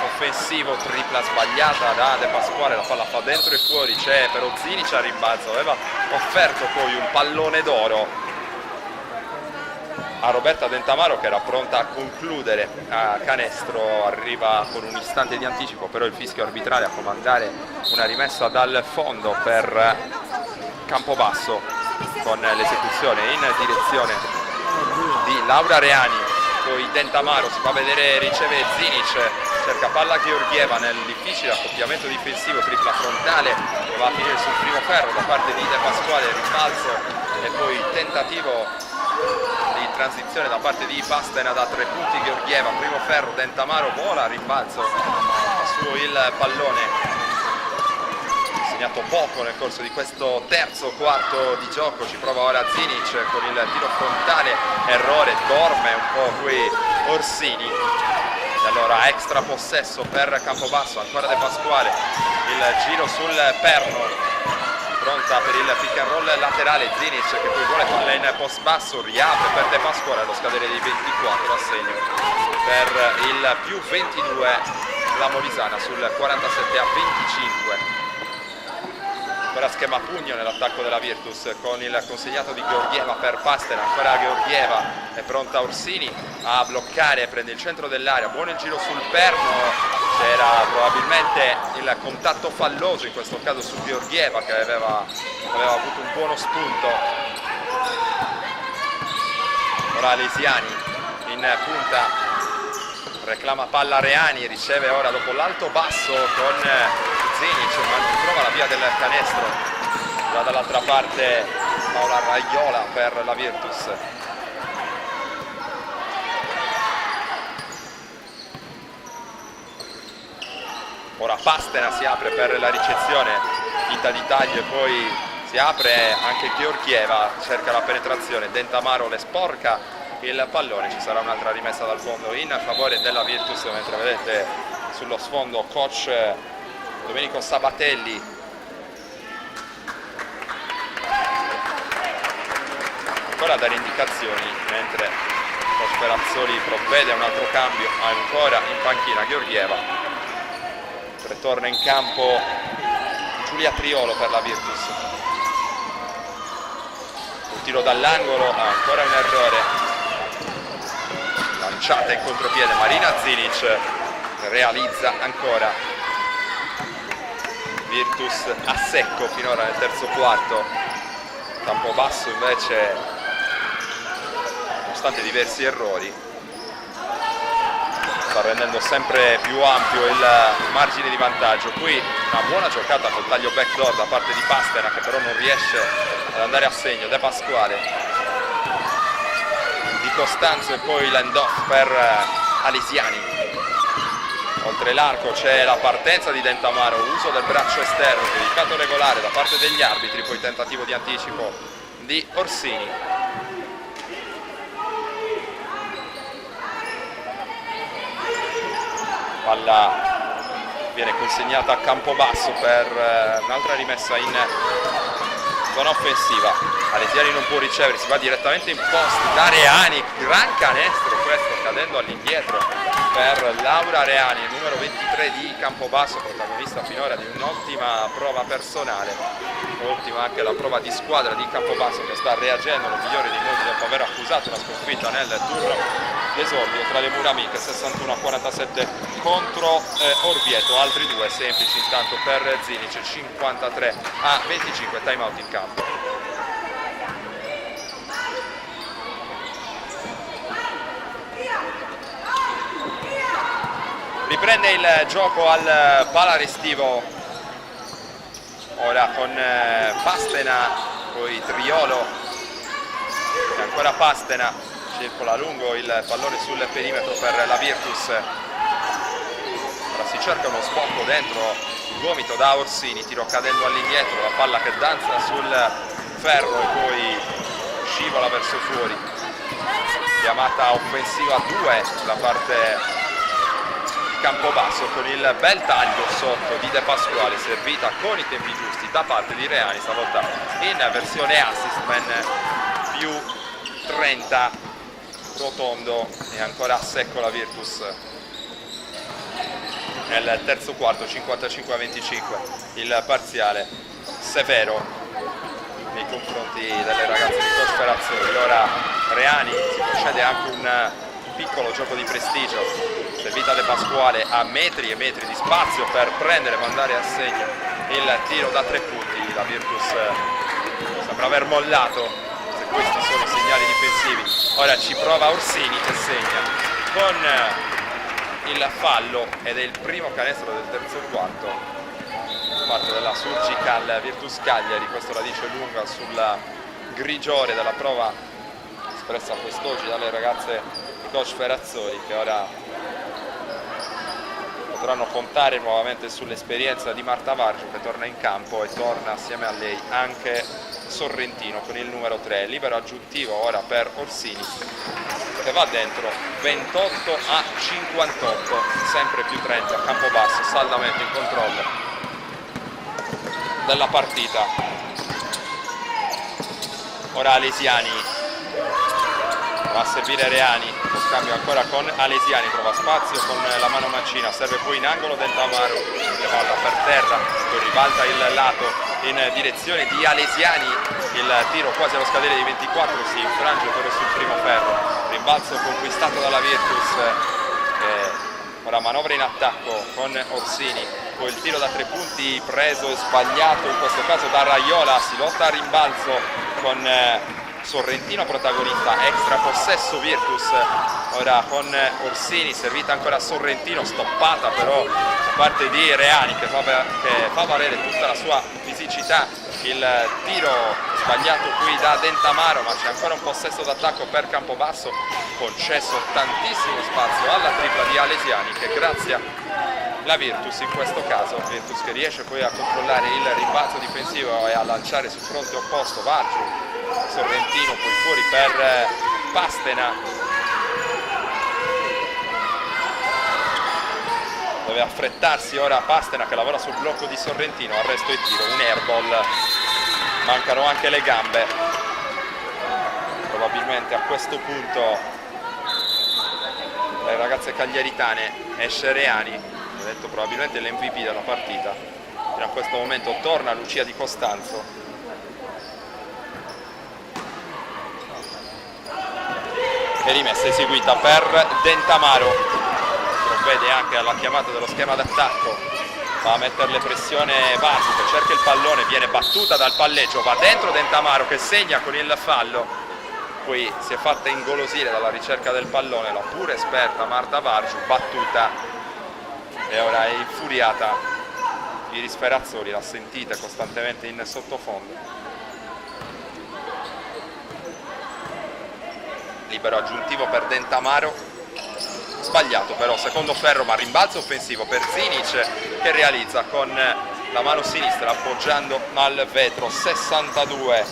S2: offensivo. Tripla sbagliata da De Pasquale, la palla fa dentro e fuori, c'è però Zinic a rimbalzo, aveva offerto poi un pallone d'oro a Roberta Dentamaro, che era pronta a concludere a canestro. Arriva con un istante di anticipo però il fischio arbitrale a comandare una rimessa dal fondo per Campobasso, con l'esecuzione in direzione di Laura Reani. Poi Dentamaro si fa vedere, riceve Zinic, cerca palla Georgieva nel difficile accoppiamento difensivo, tripla frontale, va a finire sul primo ferro da parte di De Pasquale, rimbalzo e poi tentativo di transizione da parte di Pastena da 3 punti. Georgieva, primo ferro, Dentamaro vola, rimbalzo, fa su il pallone. Segnato poco nel corso di questo terzo quarto di gioco, ci prova ora Zinic con il tiro frontale, errore, dorme un po' qui Orsini. E allora extra possesso per Campobasso, ancora De Pasquale, il giro sul perno, pronta per il pick and roll laterale. Zinic che poi vuole palla in post basso, riapre per De Pasquale allo scadere dei 24, assegno per il più 22 la Molisana sul 47-25. Ora schema pugno nell'attacco della Virtus con il consegnato di Georgieva per Pastena, ancora Georgieva, è pronta Orsini a bloccare, prende il centro dell'area, buono il giro sul perno, c'era probabilmente il contatto falloso in questo caso su Georgieva, che aveva avuto un buono spunto. Ora Lesiani in punta, reclama palla Reani, riceve ora dopo l'alto basso con Zinic, ma non trova la via del canestro. Va dall'altra parte Paola Raiola per la Virtus. Ora Pastena si apre per la ricezione, dita di taglio e poi si apre anche Georgieva, cerca la penetrazione, Dentamaro le sporca il pallone. Ci sarà un'altra rimessa dal fondo in favore della Virtus, mentre vedete sullo sfondo coach Domenico Sabatelli. Ancora a dare indicazioni, mentre coach Perazzoli provvede a un altro cambio. Ancora in panchina Georgieva, ritorna in campo Giulia Priolo per la Virtus. Un tiro dall'angolo, ancora un errore, lanciata in contropiede, Marina Zinic realizza ancora. Virtus a secco finora nel terzo quarto. Campobasso invece, nonostante diversi errori, sta rendendo sempre più ampio il margine di vantaggio. Qui una buona giocata col taglio backdoor da parte di Pastena, che però non riesce ad andare a segno. De Pasquale, Di Costanzo e poi l'end-off per Alesiani. Oltre l'arco c'è la partenza di Dentamaro, uso del braccio esterno, dedicato regolare da parte degli arbitri, poi tentativo di anticipo di Orsini. Palla viene consegnata a Campobasso per un'altra rimessa in zona offensiva. Alesiani non può ricevere, si va direttamente in post da Reani, gran canestro questo, cadendo all'indietro per Laura Reani, il numero 23 di Campobasso, protagonista finora di un'ottima prova personale, ultima anche la prova di squadra di Campobasso, che sta reagendo nel migliore dei modi dopo aver accusato una sconfitta nel turno d'esordio tra le mura amiche, 61-47 contro Orvieto. Altri due semplici intanto per Zinic, 53-25, time out in campo. Riprende il gioco al Palarestivo, ora con Pastena, poi Triolo e ancora Pastena, circola lungo il pallone sul perimetro per la Virtus. Ora si cerca uno sbocco dentro il gomito da Orsini, tiro cadendo all'indietro, la palla che danza sul ferro e poi scivola verso fuori. Chiamata offensiva 2 da parte Campobasso, con il bel taglio sotto di De Pasquale, servita con i tempi giusti da parte di Reani, stavolta in versione assist man più 30, rotondo e ancora a secco la Virtus nel terzo quarto, 55-25 il parziale, severo nei confronti delle ragazze di Coach Ferrazzoli. Ora Reani si concede anche un piccolo gioco di prestigio, servita De Pasquale a metri e metri di spazio per prendere e mandare a segno il tiro da 3 punti. La Virtus sembra aver mollato, se questi sono segnali difensivi. Ora ci prova Orsini che segna con il fallo ed è il primo canestro del terzo quarto da parte della Surgical Virtus Cagliari. Questo la dice lunga sulla grigiore della prova espressa quest'oggi dalle ragazze di Coach Ferrazzoli, che ora potranno contare nuovamente sull'esperienza di Marta Vargio, che torna in campo, e torna assieme a lei anche Sorrentino con il numero 3. Libero aggiuntivo ora per Orsini, che va dentro, 28-58, sempre più 30, Campobasso saldamente in controllo della partita. Ora Alesiani va a servire Reani, lo scambio ancora con Alesiani, trova spazio con la mano mancina, serve poi in angolo Dentamaro, che palla per terra, poi ribalta il lato in direzione di Alesiani, il tiro quasi allo scadere di 24, si infrange però sul primo ferro, rimbalzo conquistato dalla Virtus, ora manovra in attacco con Orsini, poi il tiro da 3 punti preso e sbagliato in questo caso da Raiola, si lotta a rimbalzo con Sorrentino protagonista, extra possesso Virtus, ora con Orsini, servita ancora a Sorrentino, stoppata però da parte di Reani, che fa valere tutta la sua fisicità. Il tiro sbagliato qui da Dentamaro, ma c'è ancora un possesso d'attacco per Campobasso, concesso tantissimo spazio alla tripla di Alesiani, che grazia la Virtus in questo caso, Virtus che riesce poi a controllare il rimbalzo difensivo e a lanciare sul fronte opposto Vargiu. Sorrentino poi fuori per Pastena, deve affrettarsi ora Pastena, che lavora sul blocco di Sorrentino, arresto e tiro, un airball, mancano anche le gambe, probabilmente a questo punto le ragazze cagliaritane. Esce Reani, ho detto probabilmente l'MVP della partita, fino a questo momento torna Lucia Di Costanzo. E rimessa eseguita per Dentamaro, provvede anche alla chiamata dello schema d'attacco, va a metterle pressione Vargiu, che cerca il pallone, viene battuta dal palleggio, va dentro Dentamaro che segna con il fallo, poi si è fatta ingolosire dalla ricerca del pallone la pure esperta Marta Vargiu, battuta, e ora è infuriata Iris Ferrazzoli, la sentite costantemente in sottofondo. Libero aggiuntivo per Dentamaro, sbagliato però, secondo ferro, ma rimbalzo offensivo per Zinic, che realizza con la mano sinistra appoggiando al vetro, 62-28,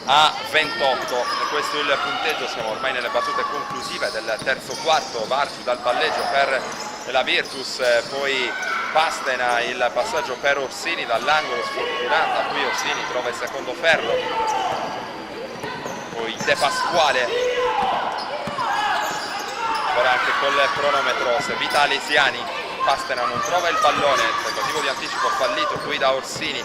S2: e questo è il punteggio. Siamo ormai nelle battute conclusive del terzo quarto. Vargiu dal palleggio per la Virtus, poi Pastena, il passaggio per Orsini dall'angolo, sfortunata qui Orsini trova il secondo ferro, poi De Pasquale ora anche col cronometro servita Alesiani. Pastena non trova il pallone, tentativo di anticipo fallito qui da Orsini,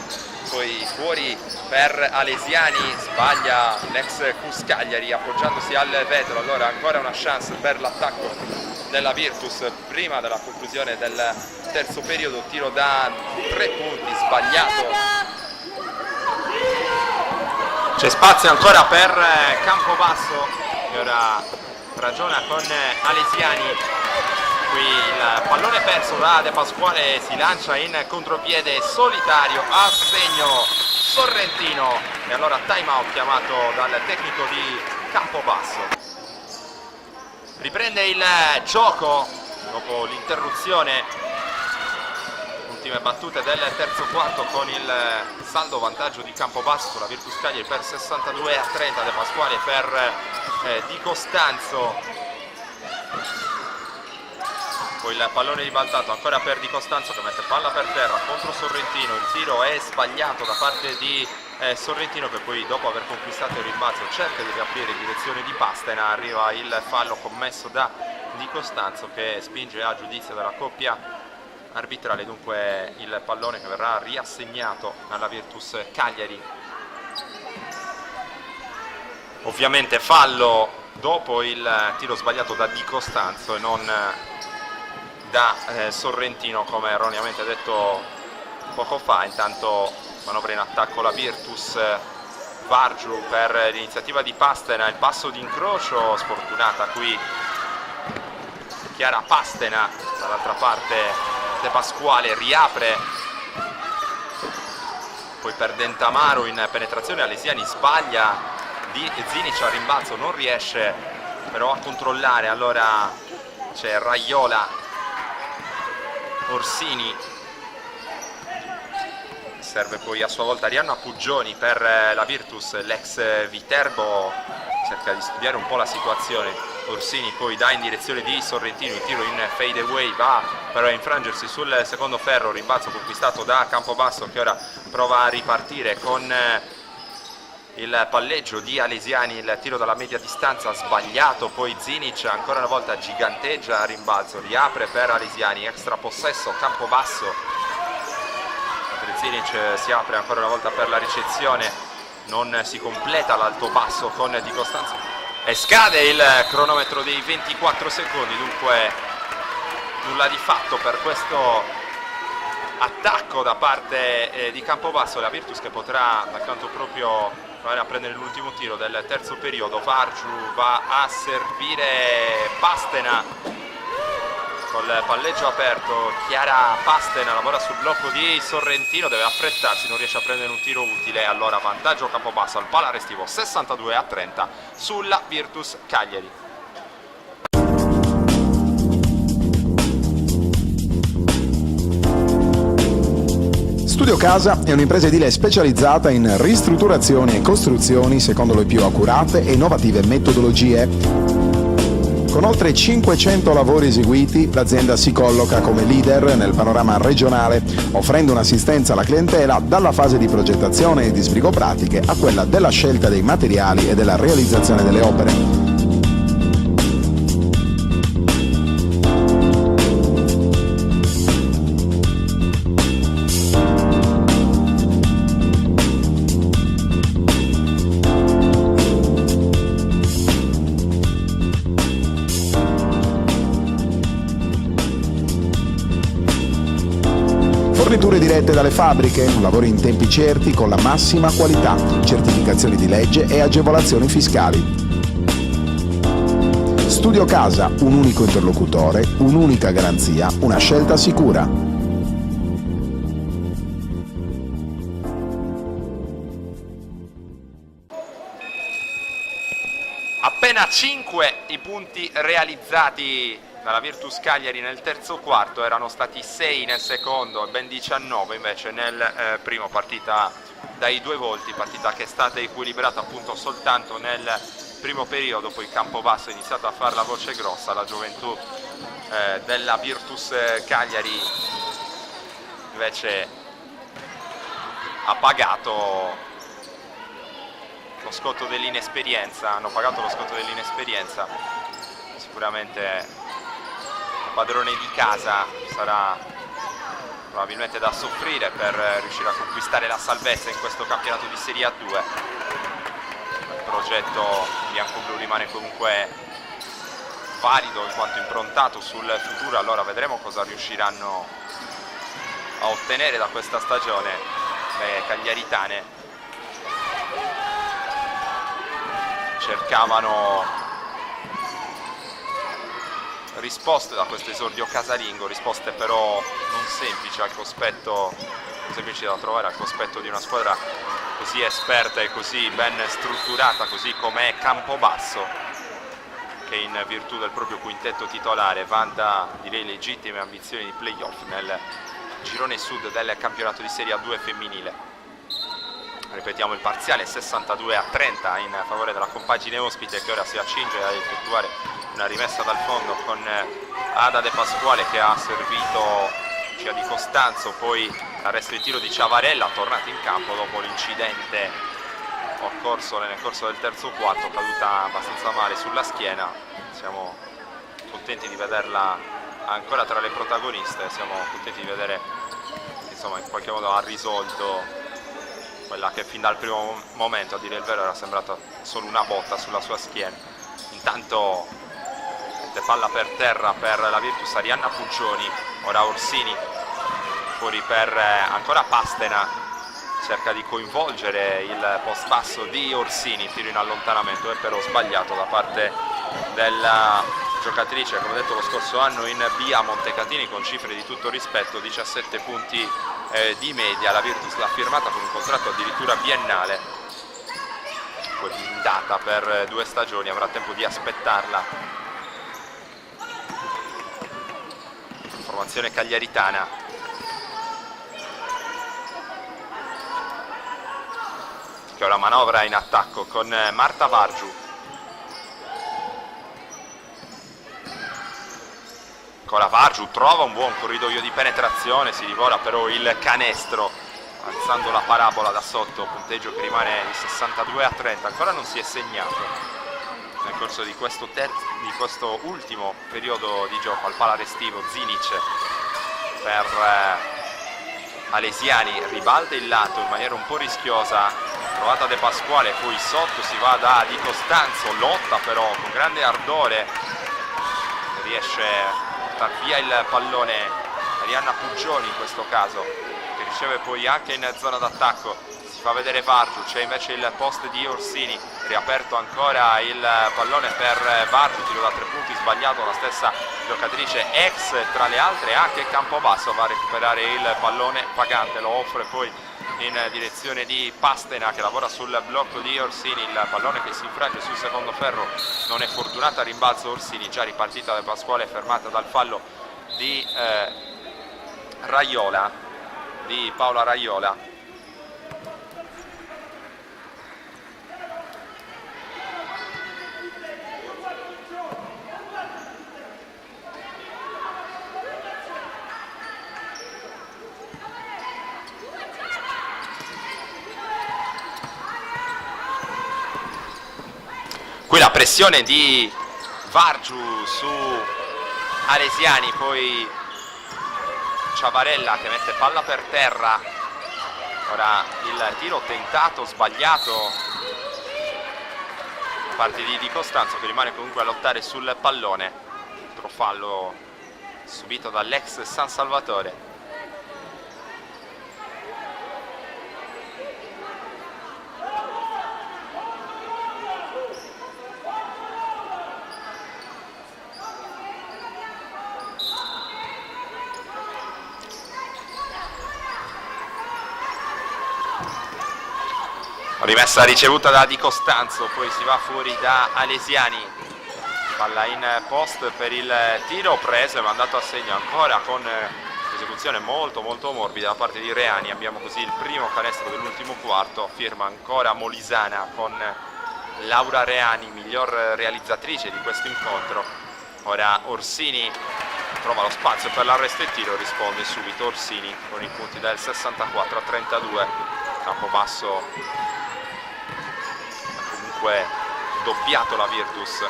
S2: poi fuori per Alesiani, sbaglia l'ex Cus Cagliari appoggiandosi al vetro. Allora ancora una chance per l'attacco della Virtus prima della conclusione del terzo periodo. Tiro da 3 punti sbagliato, c'è spazio ancora per Campobasso che ora ragiona con Alesiani. Qui il pallone perso da De Pasquale, si lancia in contropiede solitario a segno Sorrentino e allora time out chiamato dal tecnico di Campobasso. Riprende il gioco dopo l'interruzione, ultime battute del terzo quarto con il saldo vantaggio di Campobasso sulla Virtus Cagliari per 62-30, De Pasquale per Di Costanzo. Poi il pallone ribaltato ancora per Di Costanzo che mette palla per terra contro Sorrentino, il tiro è sbagliato da parte di Sorrentino che poi dopo aver conquistato il rimbalzo cerca di riaprire in direzione di Pastena, arriva il fallo commesso da Di Costanzo che spinge a giudizio della coppia arbitrale, dunque il pallone che verrà riassegnato alla Virtus Cagliari. Ovviamente fallo dopo il tiro sbagliato da Di Costanzo e non da Sorrentino come erroneamente detto poco fa. Intanto manovra in attacco la Virtus, Vargiu per l'iniziativa di Pastena, il passo di incrocio, sfortunata qui Chiara Pastena, dall'altra parte De Pasquale riapre, poi per Dentamaro in penetrazione, Alesiani sbaglia, Zinic al rimbalzo non riesce però a controllare, allora c'è Raiola, Orsini, serve poi a sua volta Arianna Puggioni per la Virtus, l'ex Viterbo cerca di studiare un po' la situazione, Orsini poi dà in direzione di Sorrentino, il tiro in fade away va però a infrangersi sul secondo ferro, rimbalzo conquistato da Campobasso che ora prova a ripartire con il palleggio di Alesiani, il tiro dalla media distanza sbagliato, poi Zinic ancora una volta giganteggia a rimbalzo, riapre per Alesiani, extra possesso Campobasso, Zinic si apre ancora una volta per la ricezione, non si completa l'alto passo con Di Costanzo e scade il cronometro dei 24 secondi, dunque nulla di fatto per questo attacco da parte di Campobasso. La Virtus che potrà dal canto proprio a prendere l'ultimo tiro del terzo periodo. Vargiu va a servire Pastena col palleggio aperto, Chiara Pastena lavora sul blocco di Sorrentino, deve affrettarsi, non riesce a prendere un tiro utile, allora vantaggio Campobasso al pala restivo 62-30 sulla Virtus Cagliari.
S1: Studio Casa è un'impresa edile specializzata in ristrutturazioni e costruzioni secondo le più accurate e innovative metodologie. Con oltre 500 lavori eseguiti, l'azienda si colloca come leader nel panorama regionale, offrendo un'assistenza alla clientela dalla fase di progettazione e di sbrigo pratiche a quella della scelta dei materiali e della realizzazione delle opere. Forniture dirette dalle fabbriche, lavori in tempi certi con la massima qualità, certificazioni di legge e agevolazioni fiscali. Studio Casa, un unico interlocutore, un'unica garanzia, una scelta sicura.
S2: Appena 5 i punti realizzati dalla Virtus Cagliari nel terzo quarto, erano stati 6 nel secondo e ben 19 invece nel primo, partita dai due volti, partita che è stata equilibrata appunto soltanto nel primo periodo, poi Campobasso ha iniziato a fare la voce grossa, la gioventù della Virtus Cagliari invece ha pagato lo scotto dell'inesperienza, hanno pagato lo scotto dell'inesperienza, sicuramente padrone di casa sarà probabilmente da soffrire per riuscire a conquistare la salvezza in questo campionato di Serie A2. Il progetto bianco-blu rimane comunque valido in quanto improntato sul futuro, allora vedremo cosa riusciranno a ottenere da questa stagione le cagliaritane. Cercavano risposte da questo esordio casalingo, risposte però non semplici al cospetto, semplici da trovare al cospetto di una squadra così esperta e così ben strutturata, così come Campobasso, che in virtù del proprio quintetto titolare vanta, direi, legittime ambizioni di playoff nel girone sud del campionato di Serie A2 femminile. Ripetiamo il parziale: 62-30 in favore della compagine ospite, che ora si accinge a effettuare una rimessa dal fondo con Ada De Pasquale che ha servito Cia Di Costanzo, poi l'arresto di tiro di Ciavarella, tornata in campo dopo l'incidente occorso nel corso del terzo quarto, caduta abbastanza male sulla schiena. Siamo contenti di vederla ancora tra le protagoniste, siamo contenti di vedere, insomma, in qualche modo ha risolto quella che fin dal primo momento, a dire il vero, era sembrata solo una botta sulla sua schiena. Intanto palla per terra per la Virtus, Arianna Puggioni, ora Orsini fuori per ancora Pastena, cerca di coinvolgere il post basso di Orsini, tiro in allontanamento, è però sbagliato da parte della giocatrice, come detto lo scorso anno in B a Montecatini con cifre di tutto rispetto, 17 punti di media. La Virtus l'ha firmata con un contratto addirittura biennale, poi blindata per 2 stagioni, avrà tempo di aspettarla. Formazione cagliaritana, che ora manovra in attacco con Marta Vargiu. Ancora Vargiu, trova un buon corridoio di penetrazione, si divora però il canestro alzando la parabola da sotto, punteggio che rimane di 62-30, ancora non si è segnato nel corso di questo ultimo periodo di gioco al pala restivo. Zinic per Alesiani, ribalta il lato in maniera un po' rischiosa, trovata De Pasquale, poi sotto si va da Di Costanzo, lotta però con grande ardore, riesce a portare via il pallone Arianna Puggioni in questo caso, che riceve poi anche in zona d'attacco. Si fa vedere Vargiu, c'è invece il post di Orsini, riaperto ancora il pallone per Vargiu, tiro da 3 punti sbagliato, la stessa giocatrice ex tra le altre anche Campobasso va a recuperare il pallone vagante, lo offre poi in direzione di Pastena che lavora sul blocco di Orsini, il pallone che si infrange sul secondo ferro, non è fortunata a rimbalzo Orsini, già ripartita da Pasquale, fermata dal fallo di Raiola, di Paola Raiola. Qui la pressione di Vargiu su Alesiani, poi Ciavarella che mette palla per terra, ora il tiro tentato, sbagliato da parte di Costanzo, che rimane comunque a lottare sul pallone. Altro fallo subito dall'ex San Salvatore. Rimessa ricevuta da Di Costanzo, poi si va fuori da Alesiani, palla in post per il tiro preso e mandato a segno ancora con esecuzione molto morbida da parte di Reani. Abbiamo così il primo canestro dell'ultimo quarto, firma ancora Molisana con Laura Reani, miglior realizzatrice di questo incontro. Ora Orsini trova lo spazio per l'arresto e tiro, risponde subito Orsini con i punti del 64-32. Campobasso doppiato la Virtus.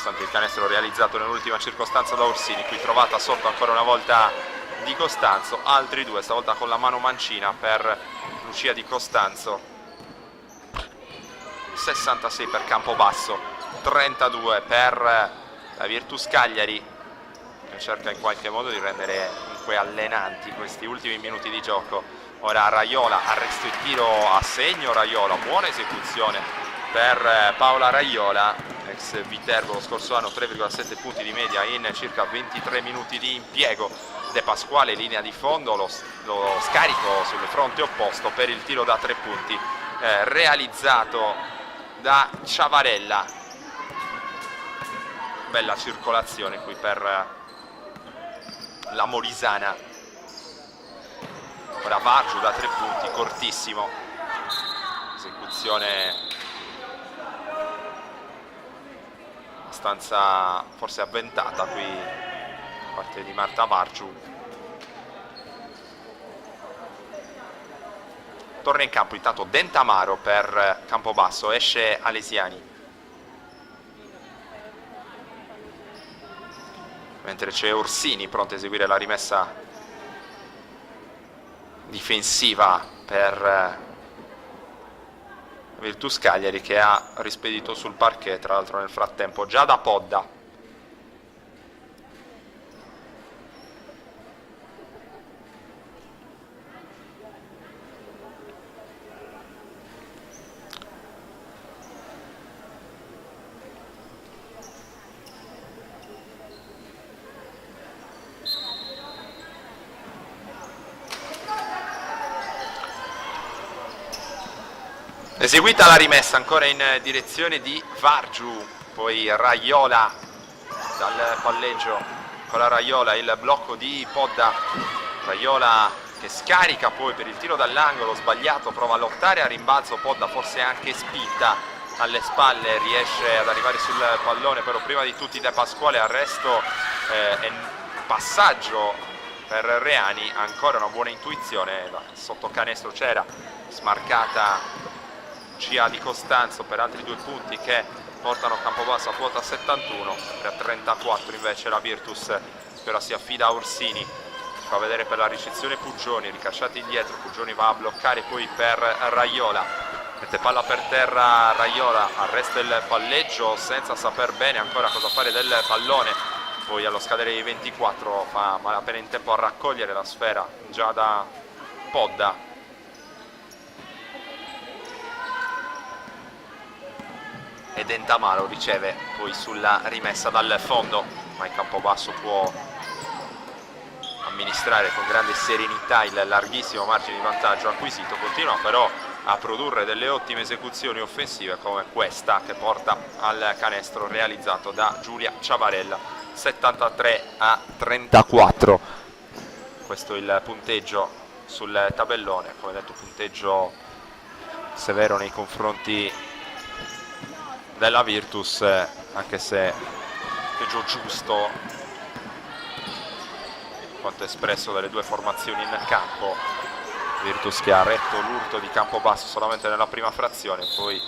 S2: nonostante il canestro realizzato nell'ultima circostanza da Orsini. Qui trovata sotto ancora una volta Di Costanzo, altri due, stavolta con la mano mancina per Lucia Di Costanzo. 66 per Campobasso, 32 per la Virtus Cagliari, che cerca in qualche modo di rendere comunque allenanti questi ultimi minuti di gioco. Ora Raiola, arresto il tiro a segno Raiola, buona esecuzione per Paola Raiola, ex Viterbo lo scorso anno, 3,7 punti di media in circa 23 minuti di impiego. De Pasquale, linea di fondo, lo scarico sul fronte opposto per il tiro da 3 punti realizzato da Ciavarella. Bella circolazione qui per la Molisana. Ora Vargiu da 3 punti, cortissimo, esecuzione abbastanza forse avventata qui da parte di Marta Vargiu. Torna in campo intanto Dentamaro per Campobasso, esce Alesiani, mentre c'è Orsini pronto a eseguire la rimessa difensiva per Virtus Cagliari, che ha rispedito sul parquet tra l'altro nel frattempo Giada Podda. Eseguita la rimessa ancora in direzione di Vargiu, poi Raiola dal palleggio con la Raiola, il blocco di Podda. Raiola che scarica poi per il tiro dall'angolo sbagliato, prova a lottare a rimbalzo, Podda forse anche spinta alle spalle, riesce ad arrivare sul pallone, però prima di tutti De Pasquale, arresto e passaggio per Reani. Ancora una buona intuizione, sotto canestro c'era, smarcata Lucia Di Costanzo per altri 2 punti che portano Campobasso a quota 71, a 34 invece la Virtus, che ora si affida a Orsini. Fa vedere per la ricezione Puggioni, ricacciati indietro, Puggioni va a bloccare poi per Raiola, mette palla per terra Raiola, arresta il palleggio senza saper bene ancora cosa fare del pallone, poi allo scadere dei 24 fa malapena in tempo a raccogliere la sfera già da Podda. E Dentamaro riceve poi sulla rimessa dal fondo, ma il Campobasso può amministrare con grande serenità il larghissimo margine di vantaggio acquisito. Continua però a produrre delle ottime esecuzioni offensive come questa che porta al canestro realizzato da Giulia Ciavarella. 73-34, questo è il punteggio sul tabellone, come detto punteggio severo nei confronti della Virtus, anche se peggio giusto quanto espresso dalle due formazioni in campo. Virtus che ha retto l'urto di Campobasso solamente nella prima frazione, poi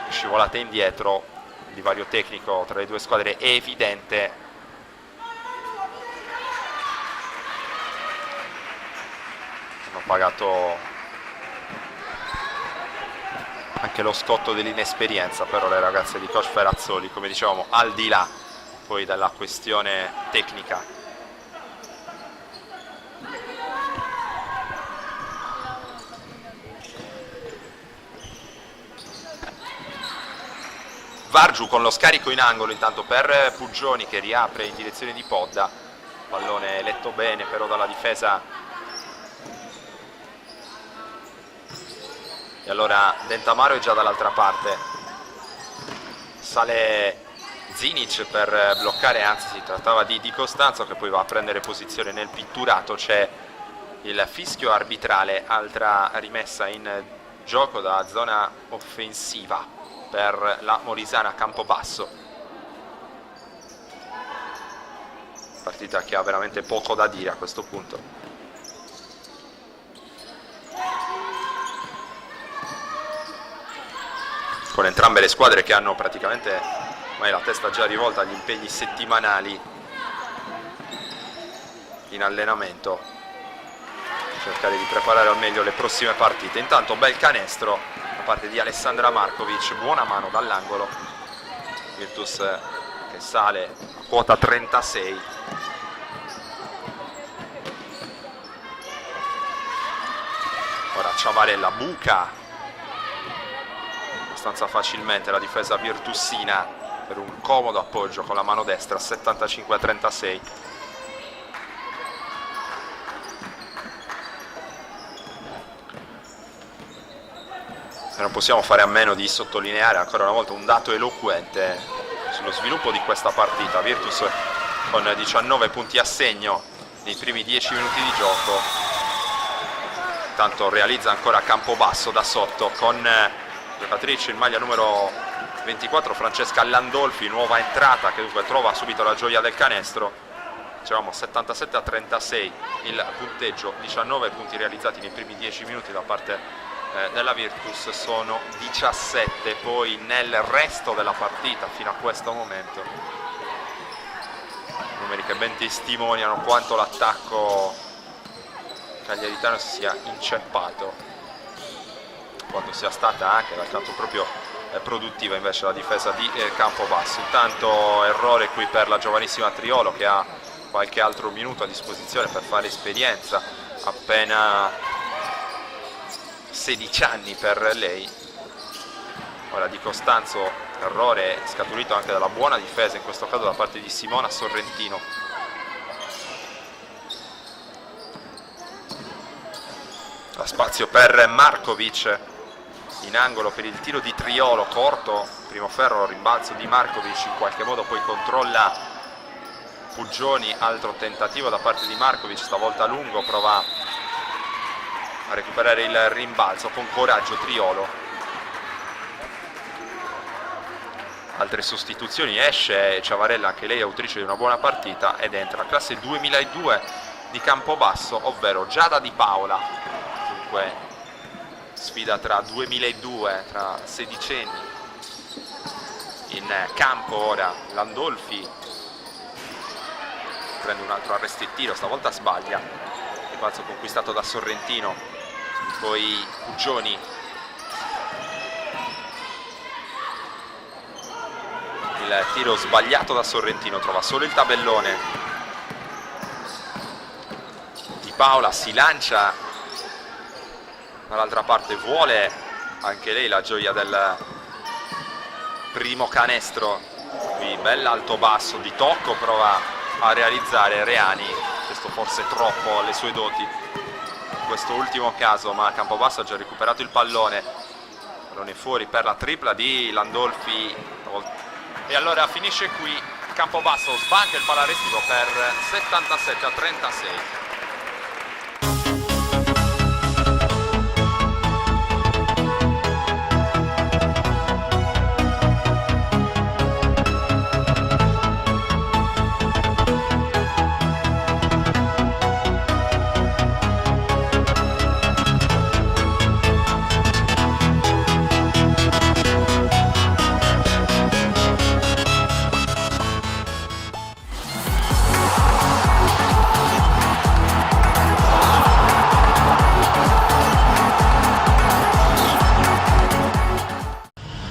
S2: scivolate indietro, divario tecnico tra le due squadre è evidente. Hanno pagato anche lo scotto dell'inesperienza però le ragazze di coach Ferrazzoli, come dicevamo, al di là poi della questione tecnica. Vargiu con lo scarico in angolo intanto per Puggioni, che riapre in direzione di Podda, pallone letto bene però dalla difesa. E allora Dentamaro è già dall'altra parte, sale Zinic per bloccare, anzi si trattava di Di Costanzo che poi va a prendere posizione nel pitturato. C'è il fischio arbitrale, altra rimessa in gioco da zona offensiva per la Molisana Campobasso, partita che ha veramente poco da dire a questo punto. con entrambe le squadre che hanno praticamente ormai la testa già rivolta agli impegni settimanali in allenamento, cercare di preparare al meglio le prossime partite. Intanto bel canestro da parte di Alessandra Markovic, buona mano dall'angolo, Virtus che sale a quota 36. Ora Ciavarella buca abbastanza facilmente la difesa virtussina per un comodo appoggio con la mano destra, 75-36. E non possiamo fare a meno di sottolineare ancora una volta un dato eloquente sullo sviluppo di questa partita. Virtus con 19 punti a segno nei primi 10 minuti di gioco. Intanto realizza ancora Campobasso da sotto con giocatrice in maglia numero 24 Francesca Landolfi, nuova entrata, che dunque trova subito la gioia del canestro. Dicevamo 77-36 il punteggio, 19 punti realizzati nei primi 10 minuti da parte della Virtus, sono 17 poi nel resto della partita fino a questo momento. Numeri che ben testimoniano quanto l'attacco cagliaritano si sia inceppato, quanto sia stata anche dal canto proprio produttiva invece la difesa di Campobasso. Intanto errore qui per la giovanissima Triolo, che ha qualche altro minuto a disposizione per fare esperienza, appena 16 anni per lei. Ora Di Costanzo, errore scaturito anche dalla buona difesa in questo caso da parte di Simona Sorrentino. Spazio per Markovic in angolo per il tiro di Triolo, corto, primo ferro, rimbalzo di Markovic, in qualche modo poi controlla Puggioni, altro tentativo da parte di Markovic, stavolta lungo, prova a recuperare il rimbalzo con coraggio Triolo. Altre sostituzioni, esce Ciavarella, anche lei autrice di una buona partita, ed entra classe 2002 di Campobasso, ovvero Giada Di Paola. Sfida tra 2002, tra sedicenni in campo. Ora Landolfi prende un altro arresto e tiro, stavolta sbaglia, il balzo conquistato da Sorrentino, poi Puggioni, il tiro sbagliato da Sorrentino, trova solo il tabellone. Di Paola si lancia dall'altra parte, vuole anche lei la gioia del primo canestro. Qui bell'alto basso di tocco, prova a realizzare Reani, questo forse troppo alle sue doti in questo ultimo caso, ma Campobasso ha già recuperato il pallone fuori per la tripla di Landolfi, e allora finisce qui. Campobasso sbanca il palarestivo per 77-36.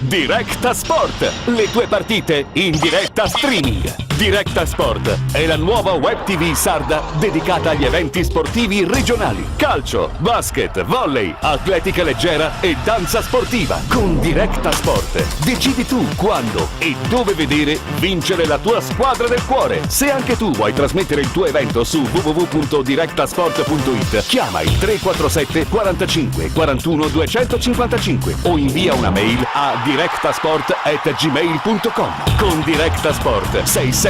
S4: Directa Sport, le tue partite in diretta streaming. Directa Sport è la nuova web TV sarda dedicata agli eventi sportivi regionali. Calcio, basket, volley, atletica leggera e danza sportiva. Con Directa Sport decidi tu quando e dove vedere vincere la tua squadra del cuore. Se anche tu vuoi trasmettere il tuo evento su www.directasport.it, chiama il 347 45 41 255 o invia una mail a directasport@gmail.com. Con Directa Sport sei sempre